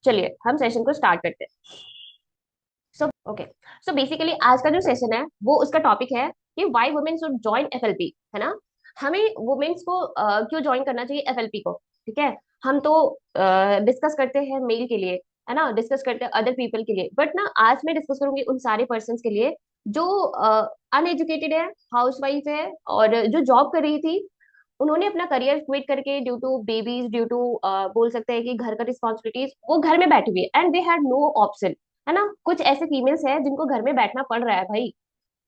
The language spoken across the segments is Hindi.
चलिए हम सेशन को स्टार्ट करते हैं। So okay. सो बेसिकली आज का जो सेशन है वो उसका टॉपिक है कि why women should join FLP, है ना। हमें वुमेन्स को क्यों ज्वाइन करना चाहिए एफएलपी को। ठीक है। हम तो डिस्कस करते हैं मेल के लिए, है ना, डिस्कस करते हैं अदर पीपल के लिए, बट ना आज मैं डिस्कस करूंगी उन सारे पर्सन के लिए जो अनएजुकेटेड है, हाउसवाइफ है, और जो जॉब कर रही थी, उन्होंने अपना करियर क्विट करके due to babies, due to बोल सकते हैं कि घर का रिस्पॉन्सिबिलिटीज, वो घर में बैठी हुई है and they had no option, है ना। कुछ ऐसे फीमेल्स हैं जिनको घर में बैठना पड़ रहा है भाई,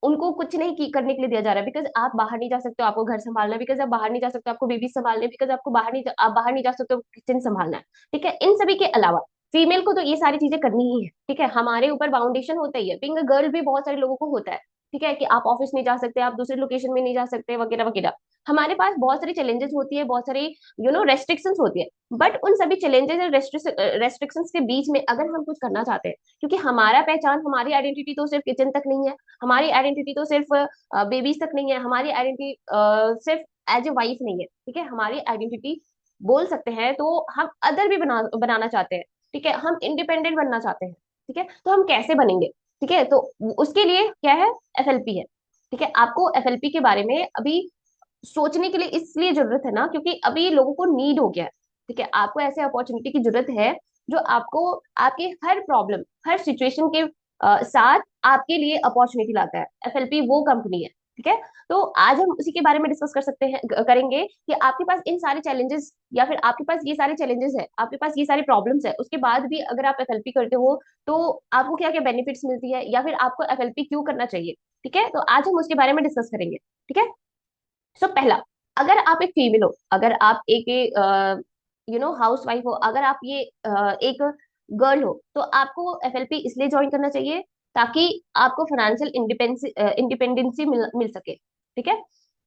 उनको कुछ नहीं करने के लिए दिया जा रहा है, बिकॉज आप बाहर नहीं जा सकते हो, आपको घर संभालना है, बिकॉज आप बाहर नहीं जा सकते हो, आपको बेबी संभालने है, बिकॉज आपको आप बाहर नहीं जा सकते हो, किचन संभालना है। ठीक है। इन सभी के अलावा फीमेल को तो ये सारी चीजें करनी ही है। ठीक है। हमारे ऊपर बाउंडेशन होता ही है, बीइंग अ गर्ल भी बहुत सारे लोगों को होता है। ठीक है, कि आप ऑफिस नहीं जा सकते, आप दूसरे लोकेशन में नहीं जा सकते, वगैरह वगैरह। हमारे पास बहुत सारी चैलेंजेस होती है, बहुत सारी रेस्ट्रिक्शंस होती है। बट उन सभी चैलेंजेस और रेस्ट्रिक्शंस के बीच में अगर हम कुछ करना चाहते हैं, क्योंकि हमारा पहचान, हमारी आइडेंटिटी तो सिर्फ किचन तक नहीं है, हमारी आइडेंटिटी तो सिर्फ बेबीज तक नहीं है, हमारी आइडेंटिटी सिर्फ एज ए वाइफ नहीं है। ठीक है। हमारी आइडेंटिटी बोल सकते हैं तो हम अदर भी बनाना चाहते हैं। ठीक है। हम इंडिपेंडेंट बनना चाहते हैं। ठीक है। तो हम कैसे बनेंगे? ठीक है। तो उसके लिए क्या है? एफएलपी है। ठीक है। आपको एफएलपी के बारे में अभी सोचने के लिए इसलिए जरूरत है ना, क्योंकि अभी लोगों को नीड हो गया है। ठीक है। आपको ऐसे अपॉर्चुनिटी की जरूरत है जो आपको आपके हर प्रॉब्लम, हर सिचुएशन के साथ आपके लिए अपॉर्चुनिटी लाता है। एफएलपी वो कंपनी है। ठीक है। तो आज हम उसी के बारे में डिस्कस कर सकते हैं, करेंगे कि आपके पास इन सारे चैलेंजेस, या फिर आपके पास ये सारे चैलेंजेस है, आपके पास ये सारे प्रॉब्लम्स है, उसके बाद भी अगर आप एफएलपी करते हो तो आपको क्या क्या बेनिफिट्स मिलती है, या फिर आपको एफएलपी क्यों करना चाहिए। ठीक है। तो आज हम उसके बारे में डिस्कस करेंगे। ठीक है। सो पहला, अगर आप एक फीमेल हो, अगर आप एक हाउस वाइफ हो, अगर आप ये एक गर्ल हो, तो आपको एफएलपी इसलिए ज्वाइन करना चाहिए ताकि आपको फाइनेंशियल इंडिपेंडेंसी मिल सके। ठीक है।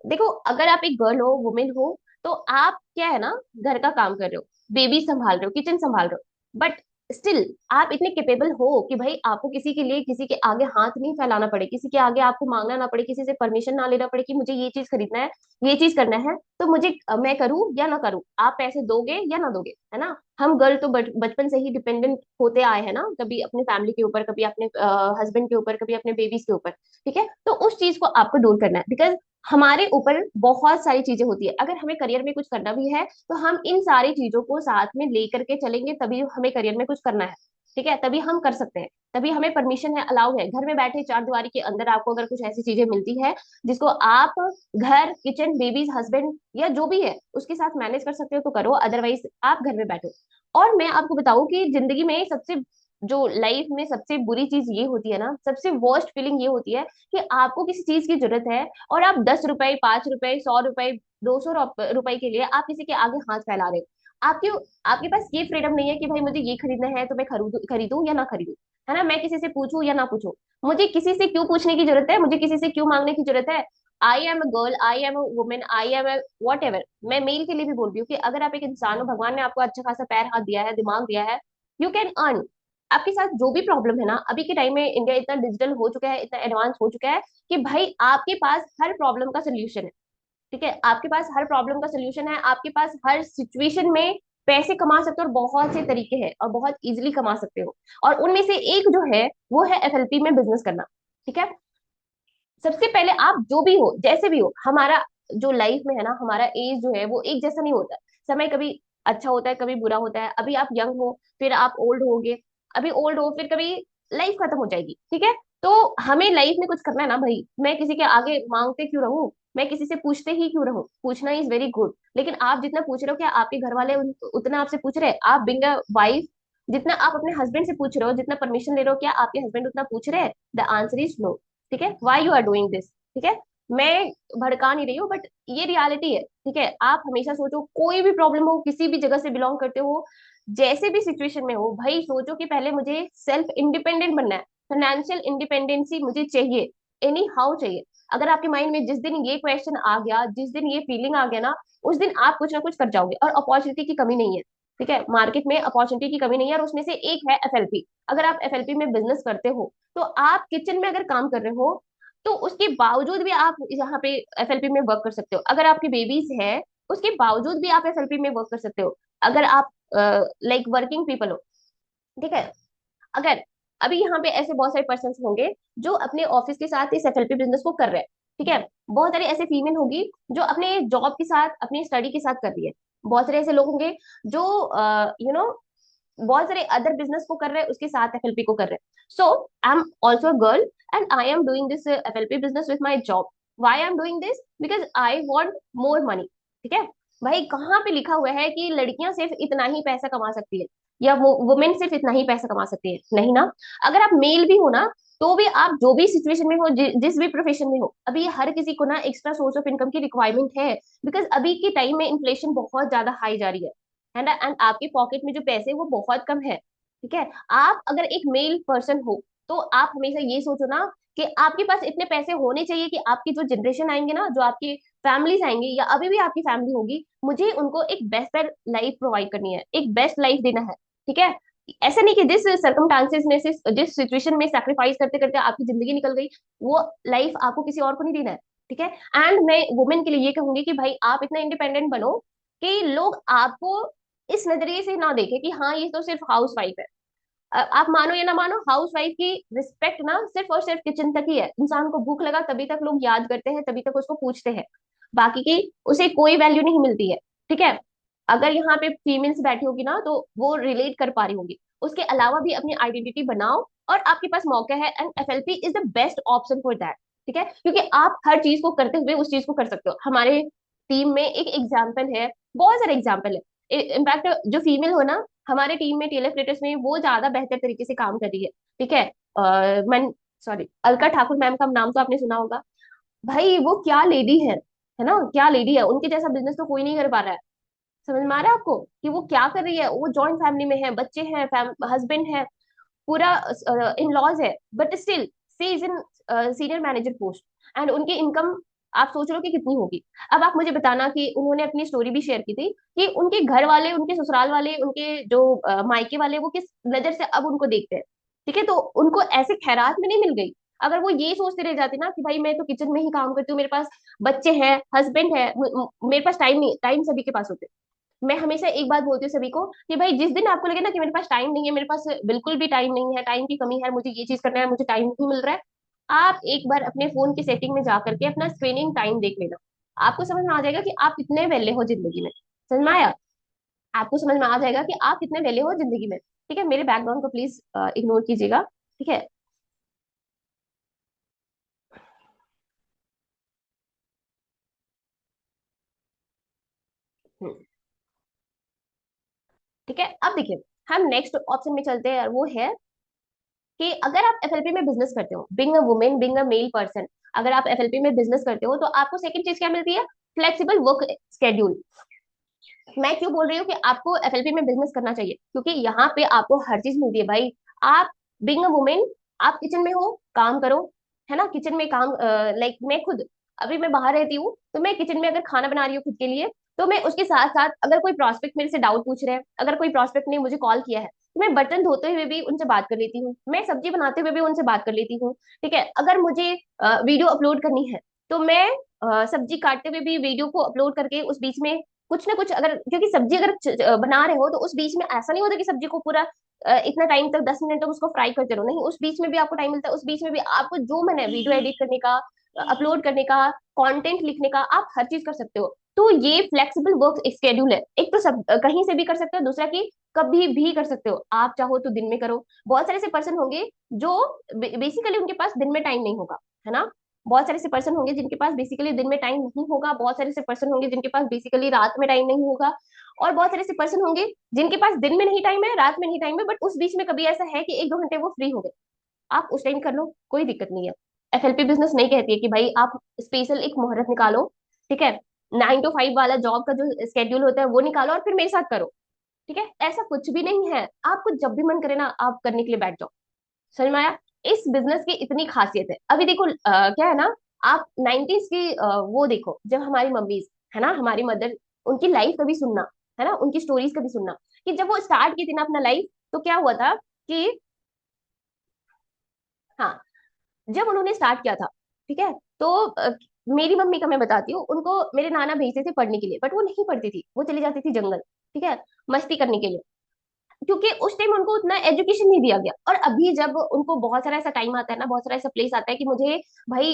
देखो, अगर आप एक गर्ल हो, वुमेन हो, तो आप क्या है ना, घर का काम कर रहे हो, बेबी संभाल रहे हो, किचन संभाल रहे हो, बट स्टिल आप इतने केपेबल हो कि भाई आपको किसी के लिए, किसी के आगे हाथ नहीं फैलाना पड़े, किसी के आगे आपको मांगना ना पड़े, किसी से परमिशन ना लेना पड़े कि मुझे ये चीज खरीदना है, ये चीज करना है, तो मुझे मैं करूँ या ना करूँ, आप पैसे दोगे या ना दोगे, है ना। हम गर्ल तो बचपन से ही डिपेंडेंट होते आए हैं ना, कभी अपने फैमिली के ऊपर, कभी अपने हस्बैंड के ऊपर, कभी अपने बेबीज के ऊपर। ठीक है। तो उस चीज को आपको दूर करना है, बिकॉज हमारे ऊपर बहुत सारी चीजें होती है। अगर हमें करियर में कुछ करना भी है तो हम इन सारी चीजों को साथ में लेकर के चलेंगे, तभी हमें करियर में कुछ करना है। ठीक है। तभी हम कर सकते हैं, तभी हमें परमिशन है, अलाउ है। घर में बैठे चार दीवारी के अंदर आपको अगर कुछ ऐसी चीजें मिलती है जिसको आप घर, किचन, बेबीज, हस्बैंड या जो भी है उसके साथ मैनेज कर सकते हो तो करो, अदरवाइज आप घर में बैठो। और मैं आपको बताऊं कि जिंदगी में सबसे, जो लाइफ में सबसे बुरी चीज ये होती है ना, सबसे वर्स्ट फीलिंग ये होती है कि आपको किसी चीज की जरूरत है और आप 10 रुपए, 5 रुपए, 100 रुपए, 200 रुपए के लिए आप किसी के आगे हाथ फैला रहे हो। आपके आपके पास ये फ्रीडम नहीं है कि भाई मुझे ये खरीदना है तो मैं खरीदूं खरीदूं या ना खरीदूं, है ना। मैं किसी से पूछूं या ना पूछूं, मुझे किसी से क्यों पूछने की जरूरत है, मुझे किसी से क्यों मांगने की जरूरत है। I am a girl, I am a women, I am a what ever. मैं मेल के लिए भी बोल रही हूँ कि अगर आप एक इंसान हो, भगवान ने आपको अच्छा खासा पैर हाथ दिया है, दिमाग दिया है, यू कैन अर्न। आपके साथ जो भी प्रॉब्लम है ना, अभी के टाइम में इंडिया इतना डिजिटल हो चुका है, इतना एडवांस हो चुका है कि भाई आपके पास हर प्रॉब्लम का सोल्यूशन है। ठीक है। आपके पास हर प्रॉब्लम का सोल्यूशन है, आपके पास हर सिचुएशन में पैसे कमा सकते हो, और बहुत से तरीके हैं और बहुत इजीली कमा सकते हो। और उनमें से एक जो है वो है एफएलपी में बिजनेस करना। ठीक है। सबसे पहले आप जो भी हो, जैसे भी हो, हमारा जो लाइफ में है ना, हमारा एज जो है वो एक जैसा नहीं होता। समय कभी अच्छा होता है, कभी बुरा होता है। अभी आप यंग हो, फिर आप ओल्ड होगे, अभी ओल्ड हो, फिर कभी लाइफ खत्म हो जाएगी। ठीक है। तो हमें लाइफ में कुछ करना है ना भाई, मैं किसी के आगे मांगते क्यों रहूं, मैं किसी से पूछते ही क्यों रहूं। पूछना इज वेरी गुड, लेकिन आप जितना पूछ रहे हो, क्या आपके घर वाले उतना आपसे पूछ रहे हैं? आप बिंग वाइफ जितना आप अपने हस्बैंड से पूछ रहे हो, जितना परमिशन ले रहे हो, क्या आपके हस्बैंड उतना पूछ रहे हैं? The answer is no. ठीक है। Why you are doing this? ठीक है। मैं भड़का नहीं रही हूँ, बट ये रियलिटी है। ठीक है। आप हमेशा सोचो, कोई भी प्रॉब्लम हो, किसी भी जगह से बिलोंग करते हो, जैसे भी सिचुएशन में हो, भाई सोचो कि पहले मुझे सेल्फ इंडिपेंडेंट बनना है, फाइनेंशियल इंडिपेंडेंसी मुझे चाहिए, एनी हाउ चाहिए। अगर आपके माइंड में जिस दिन ये क्वेश्चन आ गया, जिस दिन ये फीलिंग आ गया ना, उस दिन आप कुछ ना कुछ कर जाओगे। और अपॉर्चुनिटी की कमी नहीं है। ठीक है। मार्केट में अपॉर्चुनिटी की कमी नहीं है, और उसमें से एक है एफएलपी। अगर आप एफएलपी में बिजनेस करते हो, तो आप किचन में अगर काम कर रहे हो, तो उसके बावजूद भी आप यहाँ पे एफएलपी में वर्क कर सकते हो। अगर आपकी बेबीज है, उसके बावजूद भी आप एफएलपी में वर्क कर सकते हो। अगर आप लाइक वर्किंग पीपल हो, ठीक है। अगर अभी यहाँ पे ऐसे बहुत सारे पर्सन होंगे जो अपने ऑफिस के साथ इस एफएलपी बिजनेस को कर रहे हैं, ठीक है। बहुत सारे ऐसे फीमेल होगी जो अपने जॉब के साथ अपनी स्टडी के साथ कर रही है। बहुत सारे ऐसे लोग होंगे जो बहुत सारे अदर बिजनेस को कर रहे हैं, उसके साथ एफएलपी को कर रहे हैं। So I am also a girl and I am doing this FLP business with my job. Why I am doing this? Because I want more money. ठीक है। भाई कहाँ पे लिखा हुआ है कि लड़कियां सिर्फ इतना ही पैसा कमा सकती है, या वो वुमेन सिर्फ इतना ही पैसा कमा सकती है? नहीं ना। अगर आप मेल भी हो ना, तो भी आप जो भी सिचुएशन में हो, जिस भी प्रोफेशन में हो, अभी हर किसी को ना एक्स्ट्रा सोर्स ऑफ इनकम की रिक्वायरमेंट है। बिकॉज अभी के टाइम में इन्फ्लेशन बहुत ज्यादा हाई जा रही है ना, एंड आपके पॉकेट में जो पैसे हैं, वो बहुत कम है। ठीक है। आप अगर एक मेल पर्सन हो, तो आप हमेशा ये सोचो ना कि आपके पास इतने पैसे होने चाहिए कि आपकी जो जनरेशन आएंगे ना, जो आपकी फैमिलीज आएंगी, या अभी भी आपकी फैमिली होगी, मुझे उनको एक बेस्ट लाइफ प्रोवाइड करनी है, एक बेस्ट लाइफ देना है। ठीक है। ऐसा नहीं कि जिस सर्कमस्टांसेस में से, जिस सिचुएशन में सेक्रीफाइस करते करते आपकी जिंदगी निकल गई, वो लाइफ आपको किसी और को नहीं देना है। ठीक है। एंड मैं वुमेन के लिए ये कहूंगी कि भाई आप इतना इंडिपेंडेंट बनो कि लोग आपको इस नजरिए से ना देखें कि हाँ ये तो सिर्फ हाउस वाइफ है। आप मानो या ना मानो, हाउस वाइफ की रिस्पेक्ट ना सिर्फ और सिर्फ किचन तक ही है। इंसान को भूख लगा तभी तक लोग याद करते हैं, तभी तक उसको पूछते हैं। बाकी की उसे कोई वैल्यू नहीं मिलती है। ठीक है। अगर यहाँ पे फीमेल्स बैठी होगी ना, तो वो रिलेट कर पा रही होंगी। उसके अलावा भी अपनी आइडेंटिटी बनाओ, और आपके पास मौका है, and FLP is the best option for that. ठीक है। क्योंकि आप हर चीज को करते हुए उस चीज को कर सकते हो। हमारे टीम में एक एग्जाम्पल है, बहुत सारे एग्जाम्पल है। इनफैक्ट जो फीमेल हो ना हमारे टीम में, टीएलएफ क्रिएटर्स में, वो ज्यादा बेहतर तरीके से काम कर रही है। ठीक है। मन सॉरी, अलका ठाकुर मैम का नाम तो आपने सुना होगा। भाई वो क्या लेडी है ना, क्या लेडी है। उनके जैसा बिजनेस तो कोई नहीं कर पा रहा है। समझ में आ रहा है आपको कि वो क्या कर रही है? वो जॉइंट फैमिली में है, बच्चे हैं, हस्बैंड है, पूरा इन लॉज है, but still she is in senior manager post. And उनकी इनकम आप सोच लो कि कितनी होगी। अब आप मुझे बताना कि उन्होंने अपनी स्टोरी भी शेयर की थी कि उनके घर वाले, उनके ससुराल वाले, उनके जो मायके वाले, वो किस नजर से अब उनको देखते हैं। ठीक है। तो उनको ऐसे खैरात में नहीं मिल गई। अगर वो ये सोचते रह जाते ना कि भाई मैं तो किचन में ही काम करती हूँ, मेरे पास बच्चे हैं, हस्बैंड है, मेरे पास टाइम नहीं, टाइम सभी के पास होते। मैं हमेशा एक बात बोलती हूँ सभी को कि भाई जिस दिन आपको लगे ना कि मेरे पास टाइम नहीं है, मेरे पास बिल्कुल भी टाइम नहीं है, टाइम की कमी है, मुझे ये चीज करना है, मुझे टाइम नहीं मिल रहा है, आप एक बार अपने फोन की सेटिंग में जा करके अपना स्क्रीनिंग टाइम देख लेना। आपको समझ में आ जाएगा कि आप कितने वेले हो जिंदगी में। समझ में आया? आपको समझ में आ जाएगा कि आप कितने वेले हो जिंदगी में। ठीक है। मेरे बैकग्राउंड को प्लीज इग्नोर कीजिएगा। ठीक है। हम्म, ठीक है। अब देखिए, हम नेक्स्ट ऑप्शन में चलते हैं, और वो है कि अगर आप एफएलपी में बिजनेस करते हो, being a women, being a male person, अगर आप एफएलपी में बिजनेस करते हो, तो आपको सेकंड चीज क्या मिलती है? Flexible work schedule. मैं क्यों बोल रही हूँ कि आपको एफएलपी में बिजनेस करना चाहिए? क्योंकि यहाँ पे आपको हर चीज मिलती है भाई। आप बिंग अ वुमेन, आप किचन में हो, काम करो, है ना। किचन में काम, लाइक मैं खुद, अभी मैं बाहर रहती हूँ, तो मैं किचन में अगर खाना बना रही हूँ खुद के लिए, तो मैं उसके साथ साथ, अगर कोई प्रोस्पेक्ट मेरे से डाउट पूछ रहे हैं, अगर कोई प्रोस्पेक्ट ने मुझे कॉल किया है, तो मैं बर्तन धोते हुए भी उनसे बात कर लेती हूँ, मैं सब्जी बनाते हुए भी उनसे बात कर लेती हूँ। ठीक है। अगर मुझे वीडियो अपलोड करनी है, तो मैं सब्जी काटते हुए भी वीडियो को अपलोड करके उस बीच में कुछ ना कुछ, अगर क्योंकि सब्जी अगर बना रहे हो, तो उस बीच में ऐसा नहीं होता कि सब्जी को पूरा इतना टाइम तक 10 मिनट तक उसको फ्राई करते रहो, नहीं, उस बीच में भी आपको टाइम मिलता है। उस बीच में भी आपको जो मैंने वीडियो एडिट करने का, अपलोड करने का, कंटेंट लिखने का, आप हर चीज कर सकते हो। तो ये फ्लेक्सिबल वर्क स्केड्यूल है। एक तो सब कहीं से भी कर सकते हो, दूसरा कि कभी भी कर सकते हो। आप चाहो तो दिन में करो। बहुत सारे ऐसे पर्सन होंगे जो बेसिकली उनके पास दिन में टाइम नहीं होगा, है ना। बहुत सारे ऐसे पर्सन होंगे जिनके पास बेसिकली दिन में टाइम नहीं होगा, बहुत सारे ऐसे पर्सन होंगे जिनके पास बेसिकली रात में टाइम नहीं होगा, और बहुत सारे ऐसे पर्सन होंगे जिनके पास दिन में नहीं टाइम है, रात में नहीं टाइम है, बट उस बीच में कभी ऐसा है कि 1-2 घंटे वो फ्री हो गए, आप उस टाइम कर लो, कोई दिक्कत नहीं है। एफएलपी बिजनेस नहीं कहती है कि भाई आप स्पेशल एक मुहूर्त निकालो, ठीक है, 9 to 5 वाला जॉब का जो स्केड्यूल होता है वो निकालो और फिर मेरे साथ करो। ठीक है। ऐसा कुछ भी नहीं है। आपको जब भी मन करे ना, आप करने के लिए बैठ जाओ। समझ में आया? इस बिजनेस की इतनी खासियत है। अभी देखो क्या है ना, आप 90s की वो देखो, जब हमारी मम्मीज, है ना, हमारी मदर, उनकी लाइफ कभी सुनना, है ना, उनकी स्टोरीज कभी सुनना, कि जब वो स्टार्ट की थी ना अपना लाइफ, तो क्या हुआ था कि, हाँ, जब उन्होंने स्टार्ट किया था, ठीक है, तो मेरी मम्मी का मैं बताती हूँ, उनको मेरे नाना भेजते थे पढ़ने के लिए, बट वो नहीं पढ़ती थी, वो चली जाती थी जंगल, ठीक है, मस्ती करने के लिए। क्योंकि उस टाइम उनको उतना एजुकेशन नहीं दिया गया। और अभी जब उनको बहुत सारा ऐसा टाइम आता है ना, बहुत सारा ऐसा प्लेस आता है कि मुझे भाई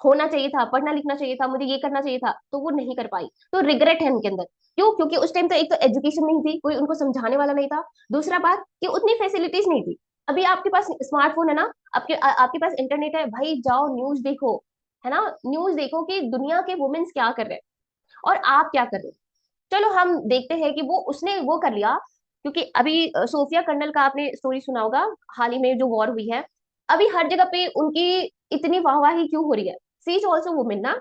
होना चाहिए था, पढ़ना लिखना चाहिए था, मुझे ये करना चाहिए था, तो वो नहीं कर पाई, तो रिग्रेट है उनके अंदर। क्यों? क्योंकि उस टाइम तो एक तो एजुकेशन नहीं थी, कोई उनको समझाने वाला नहीं था। दूसरा बात कि उतनी फैसिलिटीज नहीं थी। अभी आपके पास स्मार्टफोन है ना, आपके पास इंटरनेट है भाई, जाओ न्यूज देखो, है ना, न्यूज देखो कि दुनिया के वुमेन्स क्या कर रहे हैं और आप क्या कर रहे हो। चलो हम देखते हैं कि वो उसने वो कर लिया। क्योंकि अभी सोफिया कर्नल का आपने स्टोरी सुना होगा, हाल ही में जो वॉर हुई है, अभी हर जगह पे उनकी इतनी वाहवाही क्यों हो रही है? सी इज ऑल्सो वुमेन ना,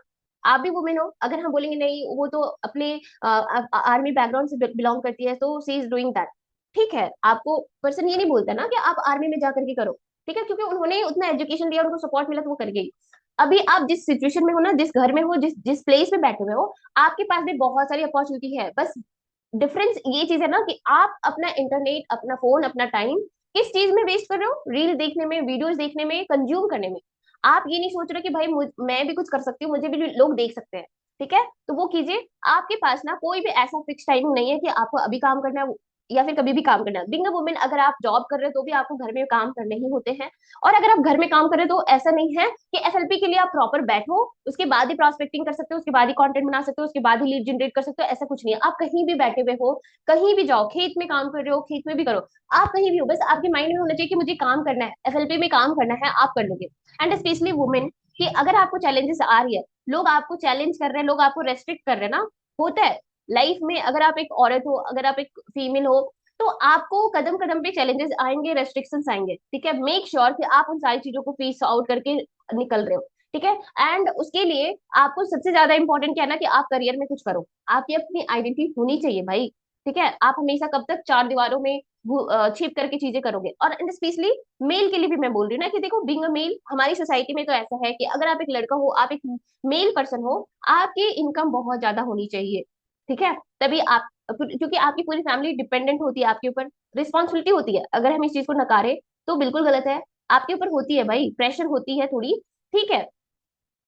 आप भी वुमेन हो। अगर हम बोलेंगे नहीं वो तो अपने आर्मी बैकग्राउंड से बिलोंग करती है तो सी इज डूइंग दैट, ठीक है, आपको पर्सन ये नहीं बोलता ना कि आप आर्मी में जाकर के करो, ठीक है, क्योंकि उन्होंने उतना एजुकेशन दिया, उनको सपोर्ट मिला तो वो कर गई। अभी आप जिस सिचुएशन में हो ना, जिस घर में हो, जिस जिस प्लेस में बैठे हुए हो, आपके पास भी बहुत सारी अपॉर्चुनिटी है। बस डिफरेंस ये चीज है ना कि आप अपना इंटरनेट, अपना फोन, अपना टाइम किस चीज में वेस्ट कर रहे हो? रील देखने में, वीडियोस देखने में, कंज्यूम करने में। आप ये नहीं सोच रहे कि भाई मैं भी कुछ कर सकती हूँ, मुझे भी लोग देख सकते हैं, ठीक है, तो वो कीजिए। आपके पास ना कोई भी ऐसा फिक्स टाइमिंग नहीं है कि आपको अभी काम करना है या फिर कभी भी काम करना है। बिंग अ वुमेन, अगर आप जॉब कर रहे हो तो भी आपको घर में काम करने ही होते हैं। और अगर आप घर में काम कर रहे हो तो ऐसा नहीं है कि एफएलपी के लिए आप प्रॉपर बैठो, उसके बाद ही प्रॉस्पेक्टिंग कर सकते हो, उसके बाद ही कंटेंट बना सकते हो, उसके बाद ही लीड जनरेट कर सकते हो, ऐसा कुछ नहीं है। आप कहीं भी बैठे हुए हो, कहीं भी जाओ, खेत में काम कर रहे हो, खेत में भी करो, आप कहीं भी हो, बस आपके माइंड में होना चाहिए कि मुझे काम करना है, एफएलपी में काम करना है, आप कर लोगे। एंड स्पेशली वुमेन, कि अगर आपको चैलेंजेस आ रही है, लोग आपको चैलेंज कर रहे हैं, लोग आपको रेस्ट्रिक्ट कर रहे हैं ना, होता है लाइफ में। अगर आप एक औरत हो, अगर आप एक फीमेल हो, तो आपको कदम कदम पे चैलेंजेस आएंगे, रेस्ट्रिक्शंस आएंगे, ठीक है। मेक श्योर कि आप उन सारी चीजों को फेस आउट करके निकल रहे हो, ठीक है। एंड उसके लिए आपको सबसे ज्यादा इंपॉर्टेंट क्या है ना, कि आप करियर में कुछ करो, आपकी अपनी आइडेंटिटी होनी चाहिए भाई, ठीक है। आप हमेशा कब तक चार दीवारों में छिप करके चीजें करोगे? और स्पेशली मेल के लिए भी मैं बोल रही हूँ ना, कि देखो बीइंग अ मेल, हमारी सोसाइटी में तो ऐसा है कि अगर आप एक लड़का हो, आप एक मेल पर्सन हो, आपकी इनकम बहुत ज्यादा होनी चाहिए, ठीक है। तभी आप, क्योंकि आपकी पूरी फैमिली डिपेंडेंट होती है आपके ऊपर, रिस्पॉन्सिबिलिटी होती है। अगर हम इस चीज को नकारे तो बिल्कुल गलत है। आपके ऊपर होती है भाई, प्रेशर होती है थोड़ी, ठीक है,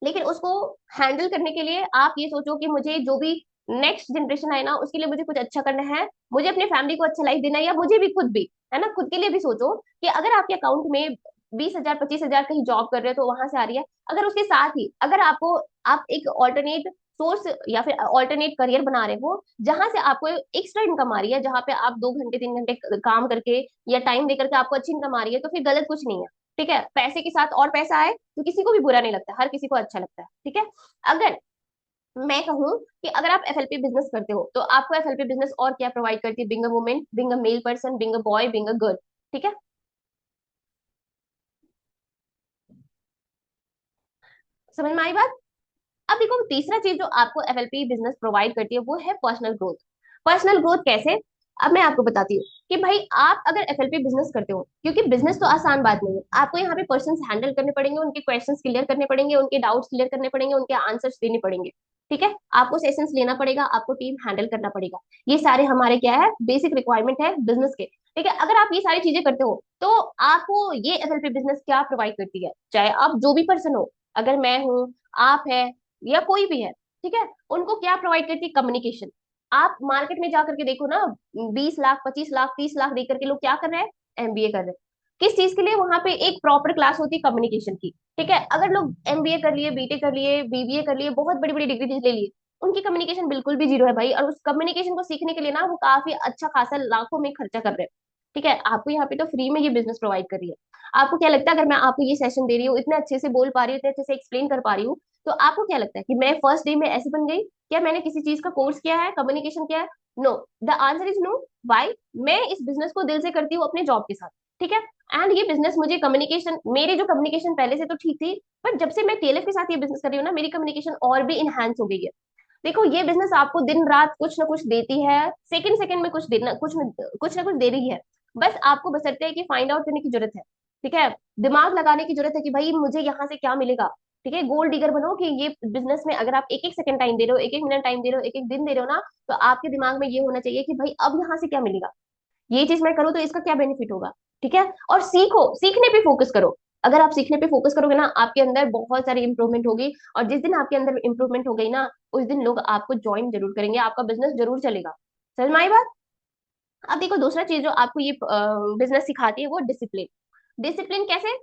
लेकिन उसको हैंडल करने के लिए आप ये सोचो कि मुझे जो भी नेक्स्ट जनरेशन आए ना, उसके लिए मुझे कुछ अच्छा करना है, मुझे अपनी फैमिली को अच्छा लाइफ देना है, या मुझे भी खुद भी, है ना, खुद के लिए भी सोचो कि अगर आपके अकाउंट में 20,000 25,000 कहीं जॉब कर रहे हो तो वहां से आ रही है, अगर उसके साथ ही अगर आपको, आप एक ऑल्टरनेट सोर्स या फिर ऑल्टरनेट करियर बना रहे हो जहां से आपको एक्स्ट्रा इनकम आ रही है, जहां पे आप 2 घंटे 3 घंटे काम करके या टाइम देकर के आपको अच्छी इनकम आ रही है, तो फिर गलत कुछ नहीं है, ठीक है। पैसे के साथ और पैसा आए तो किसी को भी बुरा नहीं लगता, हर किसी को अच्छा लगता है, ठीक है। अगर मैं कहूँ कि अगर आप एफएलपी बिजनेस करते हो तो आपको एफएलपी बिजनेस और क्या प्रोवाइड करती है? Being a women, being a male person, being a boy, being a girl, ठीक है। समझ में आई बात? अब देखो, तीसरा चीज जो आपको एफएलपी बिजनेस प्रोवाइड करती है वो है पर्सनल ग्रोथ। पर्सनल ग्रोथ कैसे? अब मैं आपको बताती हूँ कि भाई आप अगर एफएलपी बिजनेस करते हो, क्योंकि बिजनेस तो आसान बात नहीं है, आपको यहाँ पे पर्सन हैंडल करने पड़ेंगे, उनके क्वेश्चंस क्लियर करने पड़ेंगे, उनके डाउट्स क्लियर करने पड़ेंगे, उनके आंसर्स देने पड़ेंगे, ठीक है। आपको सेशंस लेना पड़ेगा, आपको टीम हैंडल करना पड़ेगा। ये सारे हमारे क्या है, बेसिक रिक्वायरमेंट है बिजनेस के, ठीक है। अगर आप ये सारी चीजें करते हो तो आपको ये एफएलपी बिजनेस क्या प्रोवाइड करती है? चाहे आप जो भी पर्सन हो, अगर मैं हूँ, आप है, या कोई भी है, ठीक है, उनको क्या प्रोवाइड करती है? कम्युनिकेशन। आप मार्केट में जाकर के देखो ना, 20 लाख 25 लाख 30 लाख देकर के लोग क्या कर रहे हैं? एमबीए कर रहे हैं। किस चीज के लिए? वहां पे एक प्रॉपर क्लास होती है कम्युनिकेशन की, ठीक है। अगर लोग एमबीए कर लिए, बीटेक कर लिए, बीबीए कर लिए, बहुत बड़ी बड़ी डिग्री ले लिए, उनकी कम्युनिकेशन बिल्कुल भी जीरो है भाई। और उस कम्युनिकेशन को सीखने के लिए ना वो काफी अच्छा खासा लाखों में खर्चा कर रहे हैं, ठीक है। आपको यहाँ पे तो फ्री में ये बिजनेस प्रोवाइड कर रही है। आपको क्या लगता है, अगर मैं आपको ये सेशन दे रही हूँ, इतने अच्छे से बोल पा रही हूँ, इतने अच्छे से एक्सप्लेन कर पा रही हूँ, तो आपको क्या लगता है कि मैं फर्स्ट डे में ऐसे बन गई? क्या मैंने किसी चीज का कोर्स किया है, कम्युनिकेशन किया है? No. The answer is no. Why? मैं इस बिजनेस को दिल से करती हूँ अपने जॉब के साथ, ठीक है। एंड ये बिजनेस मुझे कम्युनिकेशन, मेरी जो कम्युनिकेशन पहले से तो ठीक थी, बट जब से मैं टीएलएफ के साथ ये बिजनेस कर रही हूँ ना, मेरी कम्युनिकेशन और भी इनहेंस हो गई है। देखो, ये बिजनेस आपको दिन रात कुछ ना कुछ देती है, सेकंड सेकंड में कुछ देना, कुछ ना कुछ दे रही है। बस आपको बसरते है कि फाइंड आउट करने की जरूरत है, ठीक है। दिमाग लगाने की जरूरत है कि भाई मुझे यहाँ से क्या मिलेगा, ठीक है। गोल्ड डिगर बनो कि ये बिजनेस में अगर आप एक एक सेकंड टाइम दे रहे हो, एक एक मिनट टाइम दे रहे हो, एक एक दिन दे रहे हो ना, तो आपके दिमाग में ये होना चाहिए कि भाई अब यहाँ से क्या मिलेगा, ये चीज मैं करूँ तो इसका क्या बेनिफिट होगा, ठीक है। और सीखो, सीखने पे फोकस करो। अगर आप सीखने पे फोकस करोगे ना, आपके अंदर बहुत सारी इंप्रूवमेंट होगी। और जिस दिन आपके अंदर इंप्रूवमेंट हो गई ना, उस दिन लोग आपको ज्वाइन जरूर करेंगे, आपका बिजनेस जरूर चलेगा। समझ में आई बात? अब देखो दूसरा चीज जो आपको ये बिजनेस सिखाती है वो डिसिप्लिन। डिसिप्लिन कैसे?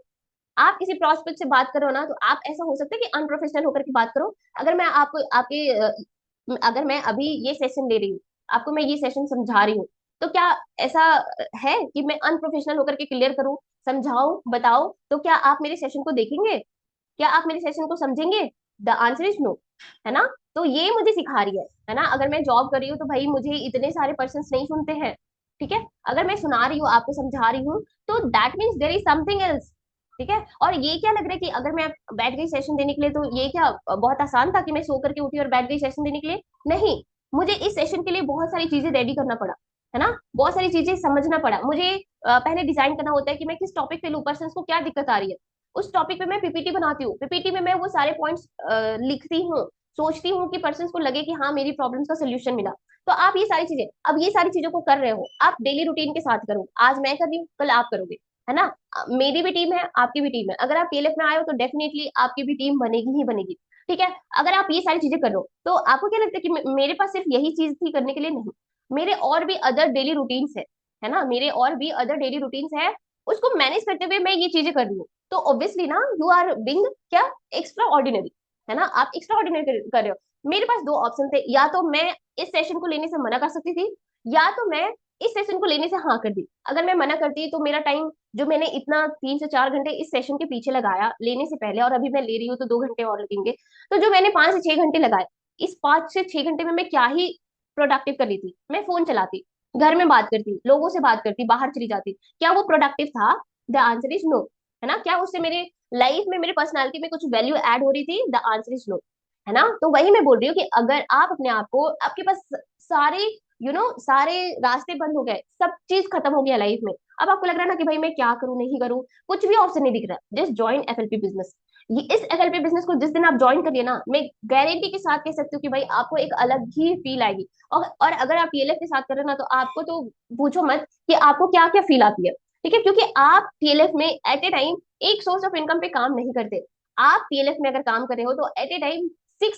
आप किसी प्रोस्पेक्ट से बात करो ना, तो आप ऐसा हो सकता है कि अनप्रोफेशनल होकर के बात करो। अगर मैं आपको आपके अगर मैं अभी ये सेशन ले रही हूँ, आपको मैं ये सेशन समझा रही हूँ, तो क्या ऐसा है कि मैं अनप्रोफेशनल होकर के क्लियर करूँ, समझाऊं, बताओ, तो क्या आप मेरे सेशन को देखेंगे? क्या आप मेरे सेशन को समझेंगे? द आंसर इज नो, है ना? तो ये मुझे सिखा रही है ना? अगर मैं जॉब कर रही हूँ तो भाई मुझे इतने सारे पर्सन नहीं सुनते हैं, ठीक है? अगर मैं सुना रही हूँ, आपको समझा रही हूँ, तो that means there is something else, ठीक है? और ये क्या लग रहा है कि अगर मैं बैठ गई सेशन देने के लिए, तो ये क्या बहुत आसान था कि मैं सो करके उठी और बैठ गई सेशन देने के लिए? नहीं, मुझे इस सेशन के लिए बहुत सारी चीजें रेडी करना पड़ा, है ना? बहुत सारी चीजें समझना पड़ा मुझे। पहले डिजाइन करना होता है कि मैं किस टॉपिक पे लूँ, पर्सन को क्या दिक्कत आ रही है, उस टॉपिक पे मैं पीपीटी बनाती हूँ, पीपीटी में मैं वो सारे पॉइंट्स लिखती हूँ, सोचती हूँ कि पर्सन को लगे कि हाँ मेरी प्रॉब्लम्स का सोल्यूशन मिला। तो आप ये सारी चीजें, अब ये सारी चीजों को कर रहे हो, आप डेली रूटीन के साथ करो। आज मैं कर रही हूँ, कल आप करोगे, है ना? मेरी भी टीम है, आपकी भी टीम है। अगर आप पीएलएफ में आए हो तो डेफिनेटली आपकी भी टीम बनेगी ही बनेगी, ठीक है? अगर आप ये सारी चीजें कर रहे हो, तो आपको क्या लगता है कि मेरे पास सिर्फ यही चीज थी करने के लिए? नहीं, मेरे और भी अदर डेली रूटीन्स है ना? मेरे और भी अदर डेली रूटीन्स है, उसको मैनेज करते हुए मैं ये चीजें कर रही हूँ। तो ऑब्वियसली ना, यू आर बिंग क्या, एक्स्ट्रा ऑर्डिनरी, है ना? आप एक्स्ट्रा ऑर्डिनरी कर रहे हो। मेरे पास दो ऑप्शन थे, या तो मैं इस सेशन को लेने से मना कर सकती थी, या तो मैं इस सेशन को लेने से हाँ कर दी। अगर मैं मना करती तो मेरा टाइम, जो मैंने इतना 3 से 4 घंटे इस सेशन के पीछे लगाया लेने से पहले, और अभी मैं ले रही हूँ तो 2 घंटे और लगेंगे, तो जो मैंने 5 से 6 घंटे लगाए, इस 5 से 6 घंटे में मैं क्या ही प्रोडक्टिव कर रही थी? मैं फोन चलाती, घर में बात करती, लोगों से बात करती, बाहर चली जाती। क्या वो प्रोडक्टिव था? द आंसर इज नो, है ना? क्या उससे मेरे लाइफ में, मेरे पर्सनालिटी में कुछ वैल्यू ऐड हो रही थी? द आंसर इज नो, है ना? तो वही मैं बोल रही हूँ कि अगर आप अपने आप को, आपके पास सारे सारे रास्ते बंद हो गए, सब चीज खत्म हो गया लाइफ में, अब आपको लग रहा है ना कि भाई मैं क्या करूं नहीं करूं, कुछ भी ऑप्शन नहीं दिख रहा, जस्ट ज्वाइन एफएलपी बिजनेस। ये इस एफएलपी बिजनेस को जिस दिन आप ज्वाइन करिए ना, मैं गारंटी के साथ कह सकती हूँ कि भाई आपको एक अलग ही फील आएगी। और अगर आप टीएलएफ के साथ कर रहे हो ना, तो आपको तो पूछो मत कि आपको क्या क्या फील आती है, ठीक है? क्योंकि आप टीएलएफ में एट ए टाइम एक सोर्स ऑफ इनकम पे काम नहीं करते। आप टीएलएफ में अगर काम कर रहे हो तो at a time 6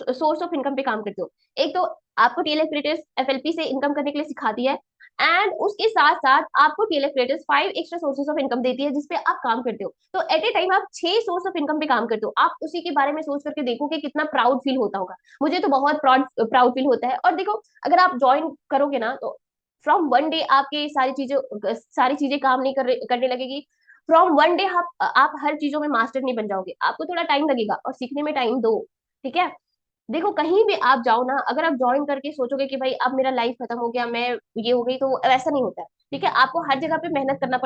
sources of income पे काम करते हो। एक तो आपको टीएलएफ क्रिएटर्स एफएलपी से इनकम करने के लिए सिखाती है, एंड उसके साथ साथ आपको TLF creators 5 extra sources of income देती है, जिसपे आप काम करते हो। तो एट ए टाइम आप 6 सोर्स ऑफ इनकम पे काम करते हो। आप उसी के बारे में सोच करके देखो कि कितना प्राउड फील होता होगा। मुझे तो बहुत प्राउड प्राउड फील होता है। और देखो, अगर आप ज्वाइन करोगे ना, तो फ्रॉम वन डे आपके सारी चीजें काम नहीं करने लगेगी। फ्रॉम वन डे आप हर चीजों में मास्टर नहीं बन जाओगे, आपको थोड़ा टाइम लगेगा, और सीखने में टाइम दो, ठीक है? देखो कहीं भी आप जाओ ना, अगर आप ज्वाइन करके सोचोगे कि भाई अब मेरा लाइफ खत्म हो गया, मैं ये हो गई, तो ऐसा नहीं होता है, ठीक है? आपको हर जगह पे मेहनत करना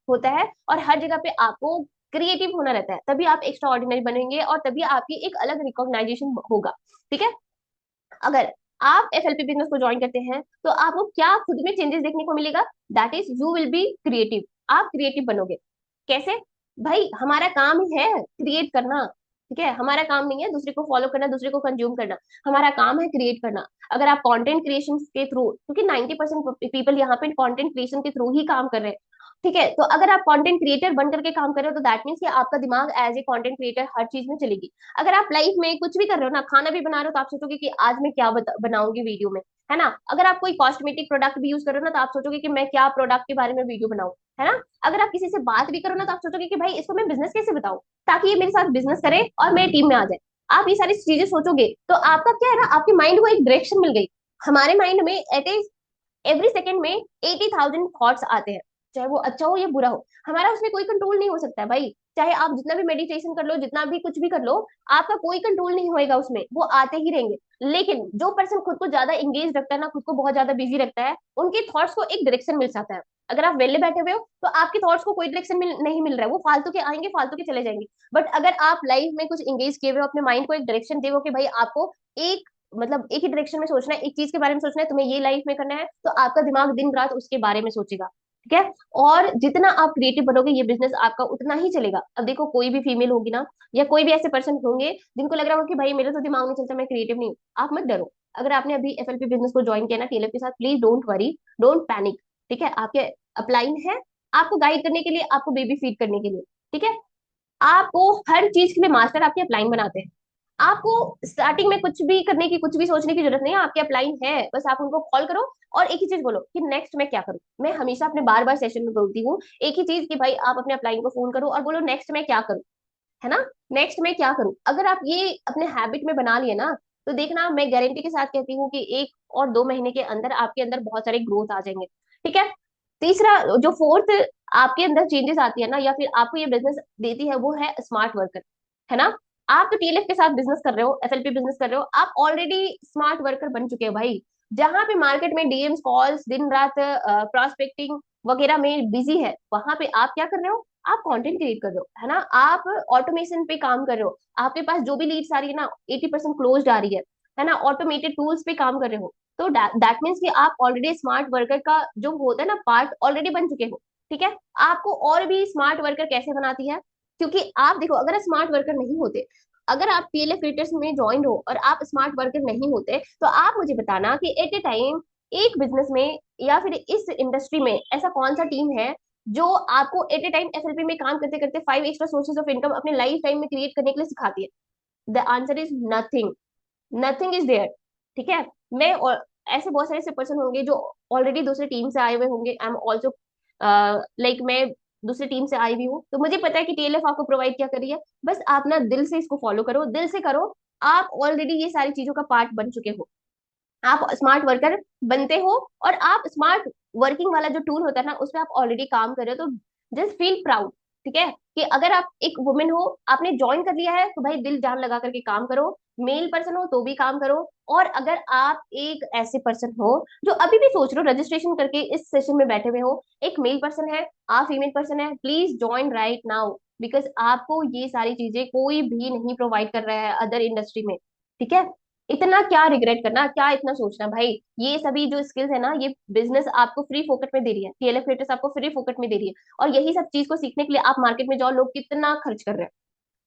होता है, और हर जगह पे आपको क्रिएटिव होना रहता है, तभी आप एक्स्ट्रा ऑर्डिनरी बनेंगे, और तभी आपकी एक अलग रिकॉग्नाइजेशन होगा, ठीक है? अगर आप एफएलपी बिजनेस को ज्वाइन करते हैं, तो आपको क्या खुद में चेंजेस देखने को मिलेगा? That is you will be creative. आप क्रिएटिव बनोगे। कैसे? भाई हमारा काम ही है क्रिएट करना, ठीक है? हमारा काम नहीं है दूसरे को फॉलो करना, दूसरे को कंज्यूम करना। हमारा काम है क्रिएट करना। अगर आप कंटेंट क्रिएशन के थ्रू, क्योंकि 90% पीपल यहाँ पे कंटेंट क्रिएशन के थ्रू ही काम कर रहे हैं, ठीक है? तो अगर आप कंटेंट क्रिएटर बन करके काम कर रहे हो, तो दैट मीन्स कि आपका दिमाग एज ए कंटेंट क्रिएटर हर चीज में चलेगी। अगर आप लाइफ में कुछ भी कर रहे हो ना, खाना भी बना रहे हो, तो आप सोचोगे कि आज मैं क्या बनाऊंगी वीडियो में, है ना? अगर आप कोई कॉस्मेटिक प्रोडक्ट भी यूज कर रहे हो ना, तो आप सोचोगे कि मैं क्या प्रोडक्ट के बारे में वीडियो बनाऊं, है ना? अगर आप किसी से बात भी करो ना, तो आप सोचोगे कि भाई इसको मैं बिजनेस कैसे बताऊं, ताकि ये मेरे साथ बिजनेस करे और मेरी टीम में आ जाए। आप ये सारी चीजें सोचोगे, तो आपका क्या है ना, आपके माइंड को एक डायरेक्शन मिल गई। हमारे माइंड में एट एवरी सेकेंड में 80,000 थॉट्स आते हैं, चाहे वो अच्छा हो या बुरा हो। हमारा उसमें कोई कंट्रोल नहीं हो सकता है भाई। चाहे आप जितना भी मेडिटेशन कर लो, जितना भी कुछ भी कर लो, आपका कोई कंट्रोल नहीं होएगा उसमें, वो आते ही रहेंगे। लेकिन जो पर्सन खुद को ज्यादा एंगेज रखता है ना, खुद को बहुत ज्यादा बिजी रखता है, उनके थॉट्स को एक डायरेक्शन मिल जाता है। अगर आप वेले बैठे हुए हो, तो आपके थॉट्स को कोई डायरेक्शन नहीं मिल रहा है, वो फालतू के आएंगे, फालतू के चले जाएंगे। बट अगर आप लाइफ में कुछ एंगेज किए हुए हो, अपने माइंड को एक डायरेक्शन दे कि भाई आपको एक मतलब एक ही डायरेक्शन में सोचना है, एक चीज के बारे में सोचना है, तुम्हें ये लाइफ में करना है, तो आपका दिमाग दिन रात उसके बारे में सोचेगा, ठीक है? और जितना आप क्रिएटिव बनोगे, ये बिजनेस आपका उतना ही चलेगा। अब देखो कोई भी फीमेल होगी ना, या कोई भी ऐसे पर्सन होंगे जिनको लग रहा होगा कि भाई मेरे तो दिमाग नहीं चलता, मैं क्रिएटिव नहीं हूँ, आप मत डरो। अगर आपने अभी एफएलपी बिजनेस को ज्वाइन किया ना टीएलएफ के साथ, please don't worry, don't panic, ठीक है? आपके अपलाइन है, आपको गाइड करने के लिए, आपको बेबी फीड करने के लिए, ठीक है? आपको हर चीज के लिए मास्टर आपके अपलाइन बनाते हैं। आपको स्टार्टिंग में कुछ भी करने की, कुछ भी सोचने की जरूरत नहीं है, आपके अपलाइन है, बस आप उनको कॉल करो और एक ही चीज बोलो कि नेक्स्ट मैं क्या करूं। मैं हमेशा अपने बार बार सेशन में बोलती हूँ एक ही चीज कि भाई आप अपने अपलाइन को फोन करो और बोलो नेक्स्ट मैं क्या करूं, है ना। नेक्स्ट मैं क्या करूं, अगर आप ये अपने हैबिट में बना लिए ना, तो देखना मैं गारंटी के साथ कहती हूँ कि 1 और 2 महीने के अंदर आपके अंदर बहुत सारे ग्रोथ आ जाएंगे। ठीक है। तीसरा, जो फोर्थ आपके अंदर चेंजेस आती है ना, या फिर आपको ये बिजनेस देती है, वो है स्मार्ट वर्कर, है ना। आप तो टीएलएफ के साथ बिजनेस कर रहे हो, एफएलपी बिजनेस कर रहे हो, आप ऑलरेडी स्मार्ट वर्कर बन चुके हो भाई। जहां पे मार्केट में डीएम्स कॉल्स दिन रात प्रोस्पेक्टिंग वगैरह में बिजी है, वहां पे आप क्या कर रहे हो, आप कंटेंट क्रिएट कर रहे हो, है ना। आप ऑटोमेशन पे काम कर रहे हो, आपके पास जो भी लीड्स आ रही है ना 80% क्लोज आ रही है ना, ऑटोमेटेड टूल्स पे काम कर रहे हो। तो दैट मीन्स कि आप ऑलरेडी स्मार्ट वर्कर का जो होता है ना पार्ट ऑलरेडी बन चुके हो। ठीक है। आपको और भी स्मार्ट वर्कर कैसे बनाती है, क्योंकि आप देखो, अगर स्मार्ट वर्कर नहीं होते, अगर आप पीएलएफ क्रिएटर्स में ज्वाइन हो और आप स्मार्ट वर्कर नहीं होते, तो आप मुझे बताना कि एट ए टाइम एक बिजनेस में या फिर इस इंडस्ट्री में ऐसा कौन सा टीम है जो आपको एट ए टाइम एफएलपी में काम करते करते 5 एक्स्ट्रा सोर्सेज ऑफ इनकम अपने लाइफ टाइम में क्रिएट करने के लिए सिखाती है। The answer is nothing. Nothing is there. ठीक है। मैं और ऐसे बहुत सारे ऐसे पर्सन होंगे जो ऑलरेडी दूसरे टीम से आए हुए होंगे। आई एम ऑल्सो लाइक मैं दूसरी टीम से आई हुई हूँ, तो मुझे पता है कि टीएलएफ आपको प्रोवाइड क्या कर रही है। बस आप ना दिल से इसको फॉलो करो, दिल से करो। आप ऑलरेडी ये सारी चीजों का पार्ट बन चुके हो, आप स्मार्ट वर्कर बनते हो, और आप स्मार्ट वर्किंग वाला जो टूल होता है ना उस पर आप ऑलरेडी काम कर रहे हो, तो जस्ट फील प्राउड। ठीक है। कि अगर आप एक वुमेन हो, आपने ज्वाइन कर लिया है, तो भाई दिल जान लगा करके काम करो। मेल पर्सन हो तो भी काम करो। और अगर आप एक ऐसे पर्सन हो जो अभी भी सोच रहे हो रजिस्ट्रेशन करके इस सेशन में बैठे हुए हो, एक मेल पर्सन है, आप फीमेल पर्सन है, please join right now. Because आपको ये सारी चीजें कोई भी नहीं प्रोवाइड कर रहा है अदर इंडस्ट्री में। ठीक है। इतना क्या रिग्रेट करना, क्या इतना सोचना भाई। ये सभी जो स्किल्स है ना, ये बिजनेस आपको फ्री फोकट में दे रही है, टीएलएफ क्रिएटर्स आपको फ्री फोकट में दे रही है। और यही सब चीज को सीखने के लिए आप मार्केट में जाओ, लोग कितना खर्च कर रहे हैं,